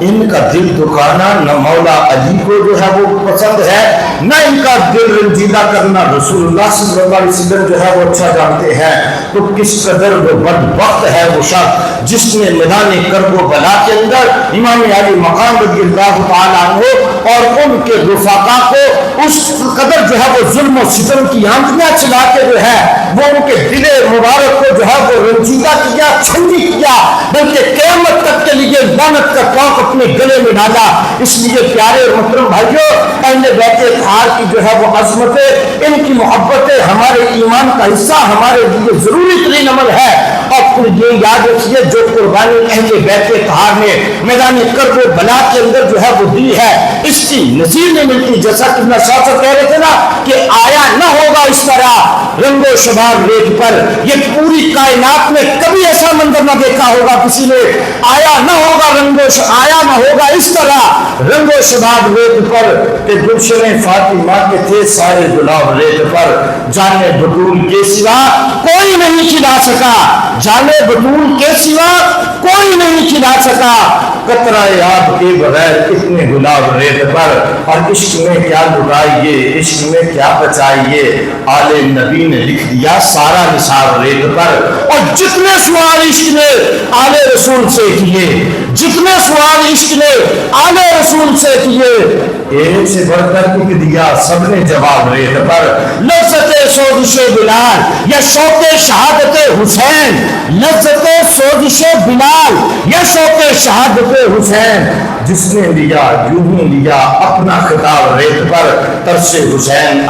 ان کا دل دکھانا نہ مولا علی کو جو ہے وہ پسند ہے، نہ ان کا دل رنجیدہ کرنا رسول اللہ صلی اللہ علیہ وسلم جو ہے وہ اچھا جانتے ہیں۔ تو کس قدر وہ بدبخت ہے وہ شخص جس نے میدان کرب و بلا کے اندر امام علی مقام رضی اللہ تعالیٰ عنہ اور ان کے رفقا کو اس قدر جو ہے وہ ظلم و ستم کی آنکھیاں چلا کے جو ہے وہ ان کے دل مبارک کو جو ہے وہ رنجیدہ کیا، چھنی کیا، بلکہ قیامت تک کے لیے لعنت کا ٹوک اپنے گلے میں ڈالا۔ اس لیے پیارے اور محترم بھائیوں، اہل بیت اطہار کی جو ہے وہ عظمتیں، ان کی محبتیں ہمارے ایمان کا حصہ، ہمارے لیے ضروری ترین عمل ہے۔ اور پھر یہ یاد رکھیے جو قربانی اہل بیت اطہار نے میدان کرب و بلا کے اندر جو ہے وہ دی ہے، اس کی نظیر نہیں ملتی۔ جیسا کہ ابن شاہ کہہ رہے تھے نا کہ آیا نہ ہوگا اس طرح رنگ و شباب ریت پر، یہ پوری کائنات میں کبھی ایسا منظر نہ دیکھا ہوگا کسی نے، آیا نہ ہوگا آیا نہ ہوگا اس طرح رنگ و شباب ریت پر کہ گلشن فاطمہ کے تھے سارے گلاب ریت پر، جانے بطول کے سوا کوئی نہیں کھلا سکا، جانے بطول کے سوا کوئی نہیں کھلا سکا، قطرہ آب کے بغیر اتنے گلاب ریت پر، اور عشق میں کیا لٹائیے، عشق میں کیا بچائیے، آل نبی نے لکھ دیا سارا نثار ریت پر۔ اور جتنے سوال عشق نے آل رسول سے کیے، جتنے سوال عشق نے آل رسول سے کیے، ایک سے بڑھ کر لکھ دیا سب نے جواب ریت پر۔ لذت سوزش بلال یا شوق شہادت حسین، لذت سوزش بلال یا شوق شہادت حسین، جس نے لیا یوں ہی لیا اپنا خطاب ریت پر، ترس حسین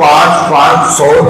500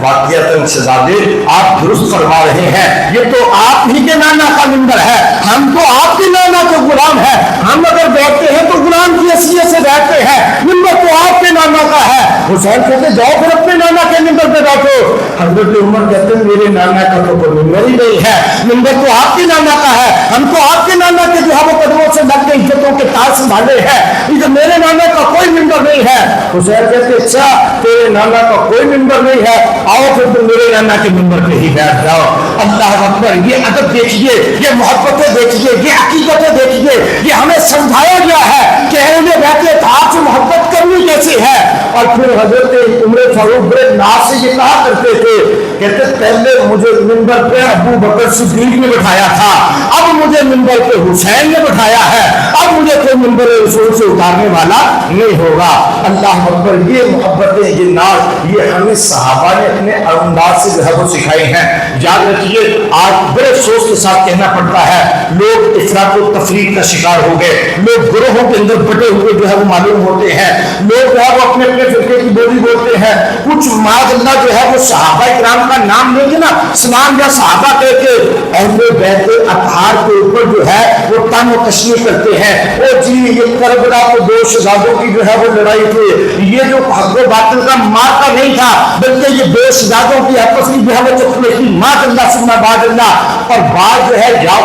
واقعتاً شہزادے آپ درست فرما رہے ہیں، یہ تو آپ ہی کے نانا کا منبر ہے، ہم تو آپ کے نانا کے غلام ہیں، ہم اگر بیٹھتے ہیں تو غلام کی حیثیت سے بیٹھتے ہیں، منبر تو آپ کے نانا کا ہے۔ حسین کہتے جاؤ پھر اپنے نانا کے منبر پہ بیٹھو۔ حضرت عمر کہتے ہیں میرے نانا کا تو کوئی منبر ہی نہیں ہے، منبر تو آپ کے نانا کا ہے، ہم تو آپ کے نانا کے جو ہے وہ قدموں سے لگ کے عزتوں کے تاج سنبھالے ہیں، یہ میرے نانا کا کوئی منبر نہیں ہے۔ حسین کہتے اچھا تیرے نانا کا کوئی منبر نہیں ہے، آؤ پھر تم میرے نانا کے منبر پہ ہی بیٹھ جاؤ۔ اللہ اکبر، یہ ادب دیکھیے، یہ محبتیں دیکھیے، یہ عقیدتیں دیکھیے، یہ ہمیں سمجھایا گیا ہے کہ اہل بیت اطہار سے محبت کرنی کیسے ہے۔ اور پھر حضرت عمر فاروق بڑے ناز سے یہ کہا کرتے تھے، کہتے پہلے مجھے منبر پہ ابو بکر صدیق نے بٹھایا تھا، اب مجھے منبر پہ حسین نے بٹھایا ہے، اب مجھے کوئی منبر رسول سے اتارنے والا نہیں ہوگا۔ اللہ اکبر، یہ محبتیں، یہ ناز، یہ ہمیں صحابہ نے اپنے انداز سے جو ہے وہ سکھائی ہیں۔ یاد رکھیے آج بڑے افسوس کے ساتھ کہنا پڑتا ہے لوگ افراط و تفریق کا شکار ہو گئے، لوگ گروہوں کے اندر بٹے ہوئے جو ہے وہ معلوم ہوتے ہیں، لوگ جو ہے وہ اپنے اپنے فرقے کی بولی بولتے ہیں، کچھ معاذ اللہ جو ہے وہ صحابہ کرام کا نام لے کے نا سلام یا صحابہ کہہ کے اہل بیت اطہار کے اوپر جو ہے وہ تن و تشریح کرتے ہیں۔ او جی یہ کربلا کو دو شہزادوں کی جو ہے وہ لڑائی تھی، یہ جو حق و باطل کا مارکا نہیں تھا بلکہ یہ دو شہزادوں کی آپس کی جو ہے وہ چکلے کی ماذ اللہ سننا بعد اللہ، اور بعد جو ہے یا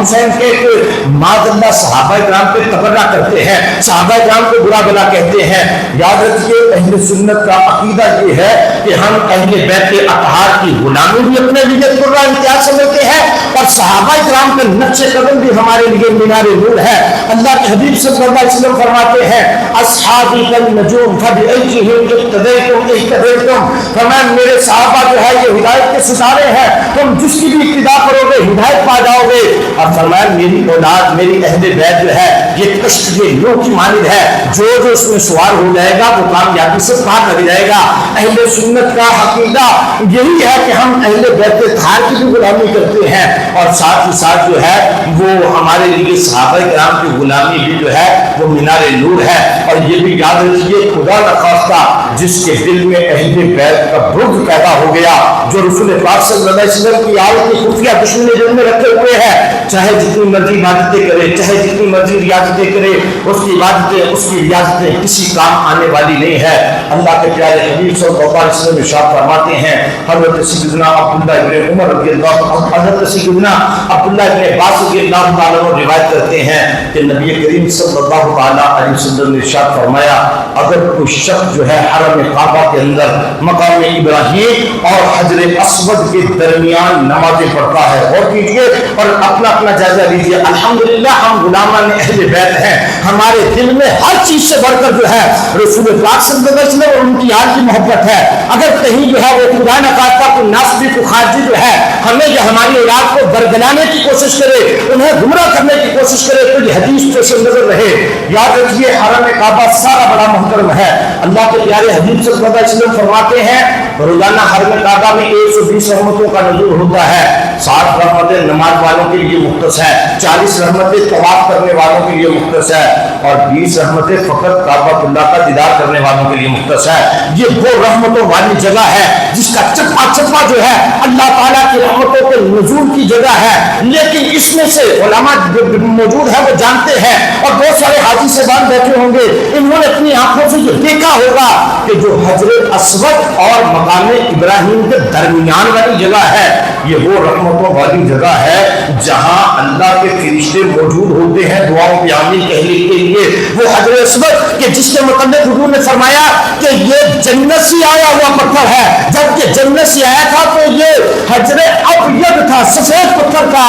حسین کہہ کے ماذ اللہ صحابہ کرام پہ تبرہ کرتے ہیں، صحابہ کرام کو برا بلا کہتے ہیں۔ یاد رکھیے اہل سنت کا عقیدہ یہ ہے کہ ہم اہل بیت اطہار کی غلامی بھی اپنے لیے قرہ امتیاز سمجھتے ہیں، اور صحابہ کرام کا نقش قدم بھی ہمارے لیے مینار نور ہے۔ اللہ کے حبیب صلی اللہ علیہ وسلم فرماتے ہیں اصحابی کالنجوم فبأیہم اقتدیتم اہتدیتم، فرمایا میرے صحابہ جو ہے یہ ہدایت کے ستارے ہیں، تم جس کی بھی ابتدا کرو گے ہدایت پا جاؤ گے۔ اور فرمایا میری اولاد، میری اہل بیت جو ہے یہ کشت یہ لوہ کی مانند ہے، جو اس میں سوار ہو جائے گا وہ کامیابی سے پار لگ جائے گا۔ اہل سنت کا عقیدہ یہی ہے کہ ہم اہل بیت اطہار کی بھی غلامی کرتے ہیں، اور ساتھ ہی ساتھ جو ہے وہ ہمارے لیے صحابہ کرام کی غلامی بھی جو ہے وہ مینار نور ہے۔ اور یہ بھی یاد رکھیے خدا نخواستہ جس کے دل میں اہل بیت کا بغض پیدا ہو گیا، جو رسول پاک صلی اللہ علیہ وسلم کی آل کی خفیہ دشمنی دل میں رکھے ہوئے ہیں، چاہے جتنی مرضی عبادتیں کرے، چاہے جتنی مرضی ریاضتیں کرے، اس کی عبادتیں اس کی ریاضتیں کسی کام آنے والی نہیں ہے۔ اللہ کے پیارے حبیب صلی اللہ علیہ وسلم ارشاد فرماتے ہیں، حضرت سیدنا عبداللہ ابن عمر رضی اللہ عنہ، حضرت سیدنا عبداللہ ابن عباس رضی اللہ تعالیٰ عنہ روایت کرتے ہیں کہ نبی کریم صلی اللہ علیہ وسلم نے ارشاد فرمایا اگر کوئی شخص جو ہے حرم کعبہ کے اندر مقام ابراہیم اور حجر اسود کے درمیان نمازیں پڑھتا ہے، غور کیجیے اور اپنا اپنا جائزہ لیجیے، الحمدللہ ہم غلامان اہل بیت ہیں، ہمارے دل میں ہر چیز سے بڑھ کر جو ہے رسول پاک صلی اللہ علیہ وسلم اور ان کی آل کی محبت ہے۔ اگر کہیں جو ہے وہ خدا نخواستہ کوئی ناسبی کو خارجی جو ہے ہمیں جو ہماری اولاد کو برگلانے کی کوشش کرے، انہیں گمراہ کرنے کی کوشش کرے تو یہ حدیث پیش نظر رہے۔ یاد رکھیے حرم کعبہ سارا بڑا محترم ہے، اللہ کے پیارے حبیب صلی اللہ علیہ وسلم فرماتے ہیں روزانہ حرم کعبہ میں 120 رحمتوں کا نزول ہوتا ہے، 60 رحمتیں نماز والوں کے لیے مختص ہے، 40 رحمتیں طواف کرنے والوں کے لیے مختص ہے، اور 20 رحمتیں فقط کعبۃ اللہ کا دیدار کرنے والوں کے لیے مختص ہے۔ یہ وہ رحمتوں والی جگہ ہے جس کا چپا چپا جو ہے اللہ تعالیٰ کی رحمتوں کے نزول کی جگہ ہے، لیکن اس میں سے علماء موجود ہے وہ جانتے ہیں، اور بہت سارے حاجی صاحبان بیٹھے ہوں گے، انہوں نے اپنی آنکھوں سے یہ دیکھا ہوگا کہ جو حجر اسود اور مقام ابراہیم کے درمیان والی جگہ ہے یہ وہ رحمتوں والی جگہ ہے جہاں اللہ کے فرشتے موجود ہوتے ہیں دعاؤں کی آمین کہنے کے لیے۔ وہ حجر اسود کہ جس کے متعلق حضور نے فرمایا کہ یہ جنت سے آیا ہوا پتھر ہے، جبکہ جنت سے آیا تھا تو یہ حجر ابیض تھا، سفید پتھر تھا۔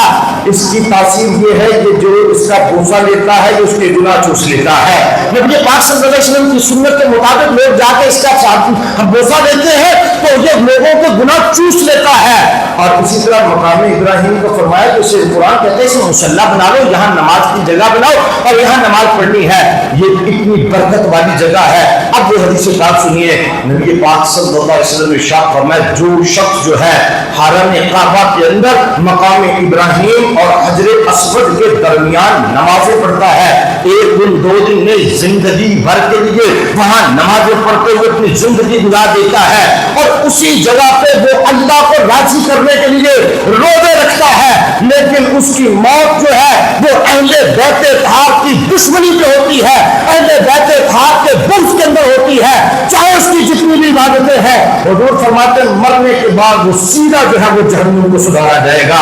اس کی تاثیر یہ ہے کہ جو اس کا بوسہ لیتا ہے یہ اس کے گناہ چوس لیتا ہے۔ نبی پاک صلی اللہ علیہ وسلم کی سنت کے مطابق لوگ جا کے اس کا بوسہ لیتے ہیں تو یہ لوگوں کے گناہ چوس لیتا ہے۔ اور اسی طرح مقام ابراہیم کو فرمایا کہ اسے قرآن کہتے ہیں اسے مصلی بنا لو، یہاں نماز کی جگہ بناؤ اور یہاں نماز پڑھنی ہے، یہ اتنی برکت والی جگہ ہے۔ اب وہ حدیث پاک سنیے، نبی پاک صلی اللہ علیہ وسلم نے ارشاد فرمایا جو شخص جو ہے حرم کعبہ کے اندر مقام ابراہیم اور حجر اسود کے درمیان نمازیں پڑھتا ہے، ایک دن دو دن نہیں، زندگی بھر کے لیے وہاں نمازیں پڑھتے ہوئے اپنی زندگی گزار دیتا ہے، اور اسی جگہ پہ وہ اللہ کو راضی کرنے کے لیے روزے رکھتا ہے، لیکن اس کی موت جو ہے وہ اہل بیت اطہار کی دشمنی پہ ہوتی ہے، اہل بیت اطہار کے بغض کے اندر ہوتی ہے، چاہے اس کی جتنی بھی عبادتیں ہیں۔ حضور فرماتے ہیں مرنے کے بعد وہ سیدھا جو ہے وہ جہنم کو سدھارا جائے گا۔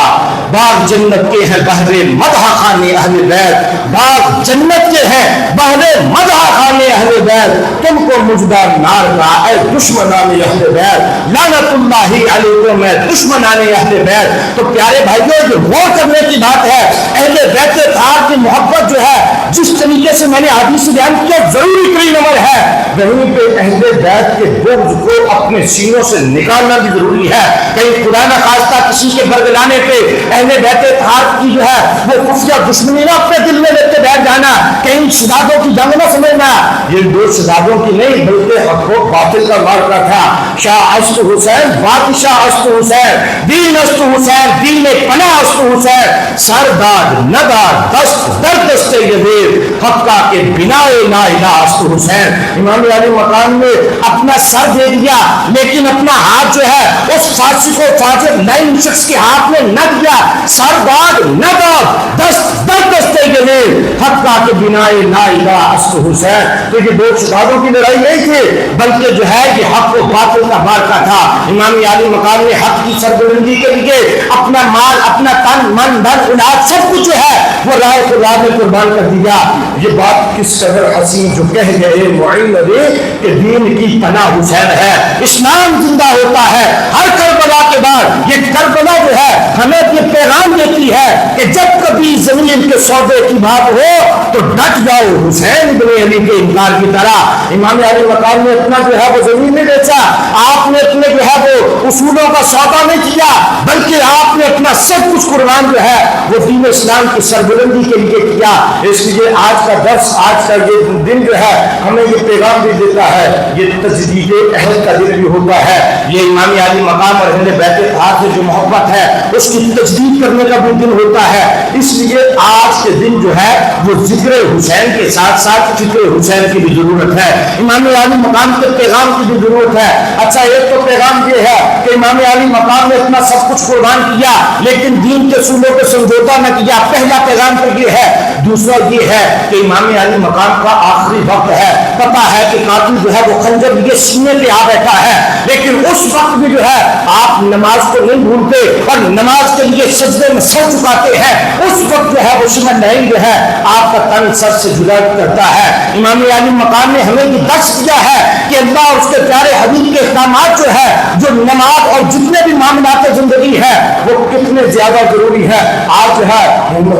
باغ جنت کے ہیں بہرے مدح خانے اہل بیت، باغ جنت کے ہیں بہرے مدح خانے اہل بیت، تم کو مجدہ نار کا اے دشمنان اہل بیت، لعنت اللہ علیکم اے دشمنان اہل بیت۔ تو پیارے بھائیوں یہ غور کرنے کی بات ہے، اہل بیت اطہار کی محبت جو ہے جس طریقے سے میں نے حدیث بیان کیا ضروری ترین عمل ہے، وہیں پہ اہل بیت کے بغض کو اپنے سینوں سے نکالنا بھی ضروری ہے۔ کہیں خدا نہ خواستہ کسی کے برگلانے پہ اہل بیت اطہار کی جو ہے وہ خفیہ دشمنی نہ اپنے دل میں لے کے بیٹھ جانا، کہیں شدادوں کی جنگ نہ سمجھنا، یہ دو شدادوں کی نہیں بلکہ حق و باطل کا معرکہ تھا۔ شاہ است حسین بادشاہ است حسین، دین است حسین، دین پناہ است حسین، سرداد نداد دست در دست یزید، حقہ کے بنا لا الہ است حسین۔ امام علی مقام نے اپنا سر دے دیا لیکن اپنا ہاتھ جو ہے اس فاسق و فاجر لائن شخص کے ہاتھ میں نہ دیا، سرداد نداد دست در دست یزید، حقہ کے بنا لا الہ است حسین۔ تو یہ دو شہادوں کی لڑائی نہیں تھی بلکہ جو ہے یہ حق و باطل کا معرکہ تھا۔ امام علی مقام نے حق کی سربلندی کے لیے اپنا مال، اپنا تن من دھن اولاد سب کچھ جو ہے وہ راہ خدا میں قربان کر دیا۔ یہ بات کس قدر حسین جو کہہ گئے معین علی کہ دین کی پناہ حسین ہے، اسلام زندہ ہوتا ہے ہر کربلا کے بعد۔ یہ کربلا جو ہے ہمیں یہ پیغام دیتی ہے کہ جب کبھی زمین کے سودے کی بات ہو تو ڈٹ جاؤ حسین بن علی کے انکار کی طرح۔ امام علی مقام نے اپنا جو ہے وہ زمین نہیں بیچا، آپ نے اپنے جو ہے وہ اصولوں کا سودا نہیں کیا بلکہ آپ نے اپنا سب کچھ قربان جو ہے وہ دین اسلام کی سربلندی کے لیے کیا۔ اس لیے آج کا درس، آج کا یہ دن جو ہے ہمیں یہ پیغام بھی دیتا ہے، یہ تجدید عہد کا دن بھی ہوتا ہے، یہ امام علی مقام اور اہل بیت اطہار سے جو محبت ہے اس کی تجدید کرنے کا بھی دن ہوتا ہے۔ اس لیے آج کے دن جو ہے وہ ذکر حسین کے ساتھ ساتھ فکر حسین کی بھی ضرورت ہے، امام علی مقام کے پیغام کی بھی ضرورت ہے۔ اچھا ایک تو پیغام یہ ہے کہ امام علی مقام نے اپنا سب کچھ قربان کیا لیکن دین کے اصولوں کو سمجھوتا نہ کیا، پہلا پیغام تو یہ ہے۔ دوسرا یہ ہے کہ امام علی مقام کا آخری وقت ہے، پتہ ہے کہ قاتل جو ہے وہ خنجر لیے سینے پہ آ بیٹھا ہے لیکن اس وقت بھی جو ہے آپ نماز کو نہیں بھولتے اور نماز کے لیے سجدے میں سر چکاتے ہیں، اس وقت جو ہے وہ شمع نہیں جو ہے آپ کا تن سر سے جدا کرتا ہے۔ امام علی مقام نے ہمیں یہ درس دیا ہے کہ اللہ اور اس کے پیارے حبیب کے احکامات جو ہے جو نماز اور جتنے بھی معاملات زندگی ہے وہ کتنے زیادہ ضروری ہے۔ آج جو ہے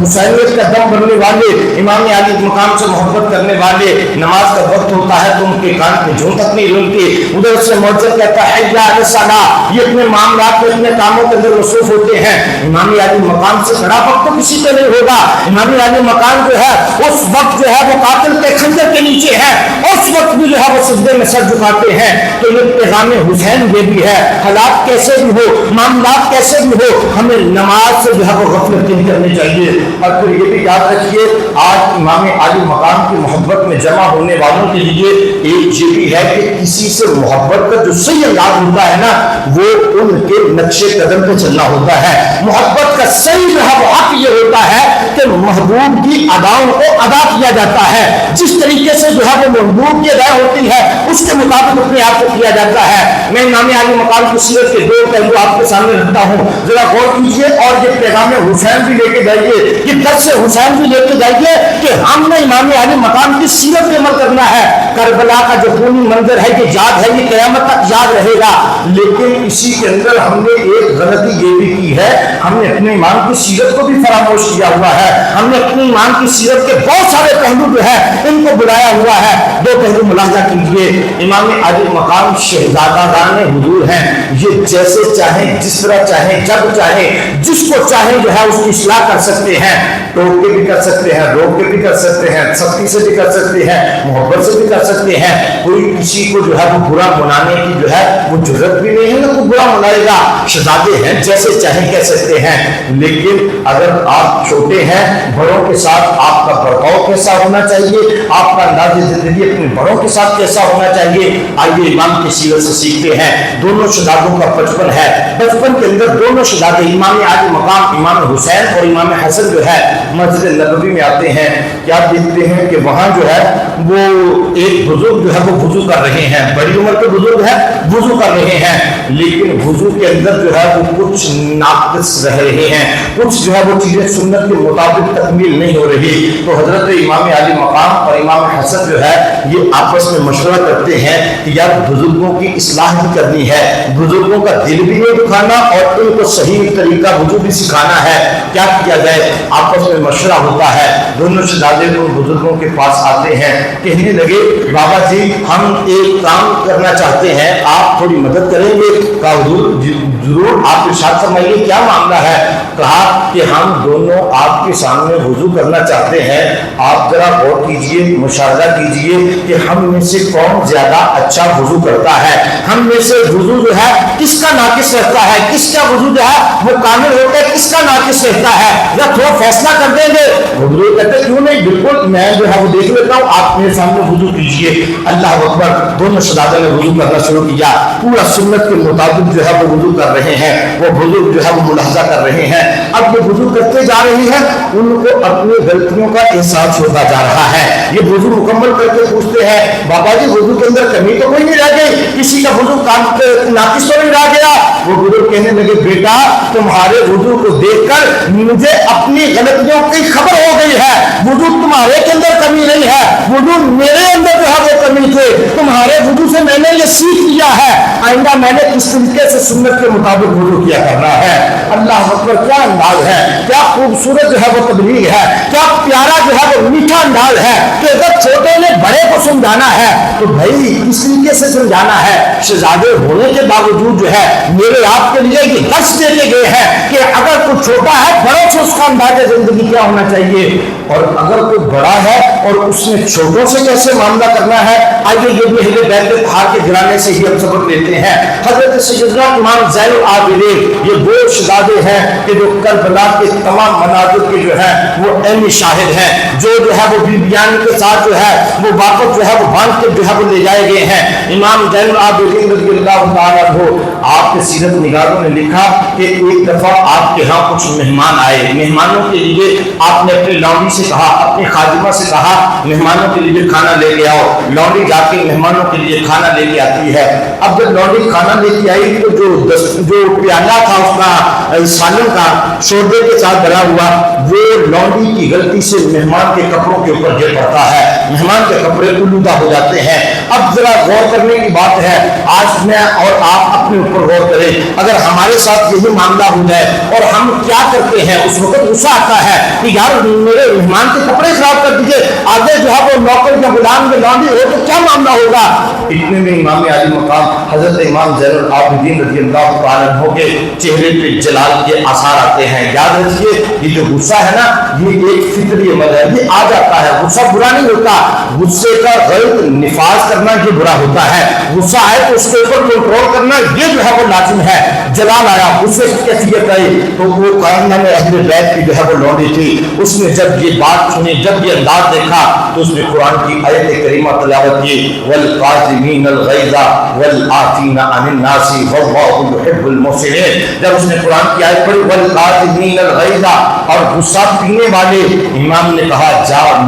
حسینیت کا دم بننے والے، امام علی مقام سے محبت کرنے والے، نماز کا وقت ہوتا ہے تو ان کے کان میں جھون تک نہیں رولتی، ادھر سے مؤذن کہتا ہے یا علی الصلاۃ، یہ اپنے معاملات میں اپنے کاموں کے اندر مصروف ہوتے ہیں۔ امام علی مقام سے بڑا وقت تو کسی کا نہیں ہوگا۔ امام علی مقام جو ہے اس وقت جو ہے وہ قاتل کے خنجر کے نیچے ہے، اس وقت بھی جو ہے وہ سجدے میں سر جھکاتے ہیں۔ تو یہ پیغام حسین یہ بھی ہے، حالات کیسے بھی ہو، معاملات کیسے بھی ہو، ہمیں نماز سے جو ہے وہ غفلت نہیں کرنی چاہیے۔ اور پھر یہ بھی یاد رکھیے آج امام علی مقام کی محبت میں جمع ہونے والوں کے لیے ایک یہ بھی ہے کہ کسی سے محبت کا جو صحیح انداز ہوتا ہے نا وہ ان کے نقشے قدم پہ چلنا ہوتا ہے۔ محبت کا صحیح جو ہے وہ حق یہ ہوتا ہے کہ محبوب کی اداؤں کو ادا کیا جاتا ہے، جس طریقے سے جو ہے وہ محبوب کی ادا ہوتی ہے اس کے مطابق اپنے آپ کو کیا جاتا ہے۔ میں امام علی مقام کی سیرت کے دو دو پہلو آپ کے سامنے رکھتا ہوں، ذرا غور کیجیے اور یہ پیغام حسین بھی لے کے جائیے، یہ درس حسین بھی لے کے جائیے کہ ہم نے امام علی مقام کی سیرت پہ عمل کرنا ہے۔ کربلا کا جو خونی منظر ہے یہ یاد ہے، یہ قیامت تک یاد رہے گا، لیکن اسی کے اندر ہم نے ایک غلطی یہ بھی کی ہے، ہم نے اپنے امام کی سیرت کو بھی فراموش کیا ہوا ہے، ہم نے اپنے امام کی سیرت کے بہت سارے پہلو جو ہے ان کو بلایا ہوا ہے۔ دو پہلو ملاحظہ کیجیے، امام علی مقام شہزادہ دان حضور ہیں، یہ جیسے چاہیں، جس طرح چاہیں، جب چاہیں، جس کو چاہیں جو ہے اس کی اصلاح کر سکتے ہیں، ٹوک کے بھی کر سکتے ہیں، روک کے بھی کر سکتے ہیں، سختی سے بھی کر سکتے ہیں، محبت سے بھی کر سکتے ہیں، کوئی کسی کو جو ہے وہ برا منانے کی جو ہے وہ جرت بھی نہیں ہے، نہ کوئی برا منائے گا، شہزادے ہیں جیسے چاہیں کہہ سکتے ہیں۔ لیکن اگر آپ چھوٹے ہیں، بڑوں کے ساتھ آپ کا برتاؤ کیسا ہونا چاہیے، آپ کا انداز زندگی اپنے بڑوں کے ساتھ کیسا ہونا چاہیے، آئیے امام کی سیرت سے سیکھتے ہیں۔ دونوں شہزادوں کا بچپن ہے، بچپن کے اندر دونوں شہزادے امام علی مقام امام حسین اور امام حسن جو ہے مسجد نبوی میں آتے ہیں، کیا دیکھتے ہیں کہ وہاں جو ہے وہ ایک بزرگ جو ہے وہ وضو کر رہے ہیں، بڑی عمر کے بزرگ ہے، وضو کر رہے ہیں، لیکن وضو کے اندر جو ہے وہ کچھ ناقص رہ رہے ہیں، کچھ جو ہے وہ چیزیں سنت کے مطابق تکمیل نہیں ہو رہی، تو حضرت امام علی مقام اور امام حسن جو ہے یہ آپس میں مشورہ کرتے ہیں کہ یار بزرگوں کی اصلاح بھی کرنی ہے، بزرگوں کا دل بھی نہیں دکھانا اور ان کو صحیح طریقہ وضو بھی سکھانا ہے، کیا کیا جائے؟ آپس میں مشورہ ہوتا ہے، دونوں شہزادے ان بزرگوں کے پاس آتے ہیں، کہنے لگے بابا جی ہم ایک کام کرنا چاہتے ہیں، آپ تھوڑی مدد کریں گے؟ کہا حضور ضرور، آپ ارشاد فرمائیے کیا معاملہ ہے؟ کہا کہ ہم دونوں آپ کے سامنے وضو کرنا چاہتے ہیں، آپ ذرا غور کیجئے، مشاہدہ کیجئے کہ ہم میں سے کون زیادہ اچھا وضو کرتا ہے، ہم میں سے وضو جو ہے کس کا ناقص رہتا ہے، کس کا وضو جو ہے وہ کامل ہوتا ہے، کس کا ناقص رہتا ہے، یا تھوڑا فیصلہ کر دیں گے؟ حضور کہتے کیوں نہیں، بالکل میں جو ہے وہ دیکھ لیتا ہوں، آپ میرے سامنے وضو کیجئے۔ اللہ اکبر، دونوں شہزادوں نے وضو کرنا شروع کیا، پورا سنت کے مطابق جو ہے وہ وضو کر رہے ہیں، وہ بزرگ جو ہے وہ ملاحظہ کر رہے ہیں، اب یہ وضو کرتے جا رہے ہیں، ان کو اپنی غلطیوں کا احساس ہوتا جا رہا ہے، یہ وضو مکمل کر کے پوچھتے ہیں بابا جی وضو کے اندر کمی تو کوئی نہیں رہ گئی، کسی کا وضو ناقص تو نہیں رہ گیا؟ وہ بزرگ کہنے لگے بیٹا تمہارے وضو کو دیکھ کر مجھے اپنی غلطیوں کی خبر ہو گئی ہے، وضو تمہارے کے اندر کمی نہیں ہے، وضو میرے اندر جو ہے وہ کمی تھے، تمہارے وضو سے میں نے یہ سیکھ لیا ہے، آئندہ میں نے کس طریقے سے سنت کے مطابق وضو کیا کرنا ہے۔ اللہ اکبر، کیا انداز ہے، کیا خوبصورت جو ہے وہ تبلیغ ہے، کیا پیارا جو ہے وہ میٹھا انداز ہے کہ اگر چھوٹے نے بڑے کو سمجھانا ہے تو بھائی اس طریقے سے سمجھانا ہے۔ شہزادے ہونے کے باوجود جو ہے میرے آپ کے لیے یہ درس دے کے گئے ہیں کہ اگر کوئی چھوٹا ہے بڑوں سے اس کا انداز زندگی کیا ہونا چاہیے، اور اگر کوئی بڑا ہے اور اس نے چھوٹوں سے کیسے معاملہ کرنا ہے۔ آئیے یہ بھی اہل بیت الطاہر کے گھرانے سے ہی ہم سبق لیتے ہیں۔ حضرت سیدنا امام زین العابدین یہ وہ شہزادے ہیں کہ جو کربلا کے تمام مناظر کے جو ہے وہ عینی شاہد ہیں، جو ہے وہ بیبیان کے ساتھ جو ہے وہ واقف جو ہے وہ باندھ کے جو ہے وہ لے جائے گئے ہیں۔ امام زین العابدین رضی اللہ تعالیٰ عنہ، آپ کے سیرت نگاروں نے لکھا کہ ایک دفعہ آپ کے ہاں کچھ مہمان آئے، مہمانوں کے لیے آپ نے اپنی لونڈی سے کہا، اپنی خادمہ سے کہا مہمانوں کے لیے کھانا لے کے آؤ۔ لونڈی جا کے مہمانوں کے لیے کھانا لے کے آتی ہے۔ اب جب لونڈی کھانا لے کے آئی تو جو پیالہ تھا اس کا سالن کا شوربے کے ساتھ بھرا ہوا، وہ لونڈی کی غلطی سے مہمان کے کپڑوں کے اوپر گر پڑتا ہے، مہمان کے کپڑے آلودہ ہو جاتے ہیں۔ اب ذرا غور کرنے کی بات ہے، آج میں اور آپ اپنے اوپر غور کریں، اگر ہمارے ساتھ یہی معاملہ ہو جائے اور ہم کیا کرتے ہیں، اس وقت غصہ آتا ہے کہ یار میرے مہمان کے کپڑے خراب کر دیجئے، آگے جو ہے وہ نوکر یا غلام کے لونڈی ہو تو کیا معاملہ ہوگا۔ اتنے میں امام علی مقام حضرت امام زین العابدین رضی اللہ تعالیٰ عنہ کے چہرے پہ جلال کے آثار آتے ہیں۔ یاد رکھیے یہ جو غصہ ہے نا یہ ایک فطری عمل ہے، یہ آ جاتا ہے، غصہ برا نہیں ہوتا، غصے کا غلط نفاذ کرنا یہ برا ہوتا ہے، غصہ آئے تو اس کے اوپر کنٹرول کرنا یہ جو ہے وہ لازم ہے۔ جلال آیا، غصے کی کیفیت آئی تو وہ کارنہ میں اہل بیت کی جو ہے وہ لونڈی تھی، اس نے جب یہ بات سنی، جب یہ انداز دیکھا تو اس نے قرآن کی آیت کریمہ تلاوت کی، والقاظمین الغیظ والعافین عن الناس واللہ یحب المحسنین۔ جب اس نے قرآن کی آیت پڑھی والقاظمین الغیظ اور غصہ پینے والے، امام نے کہا جا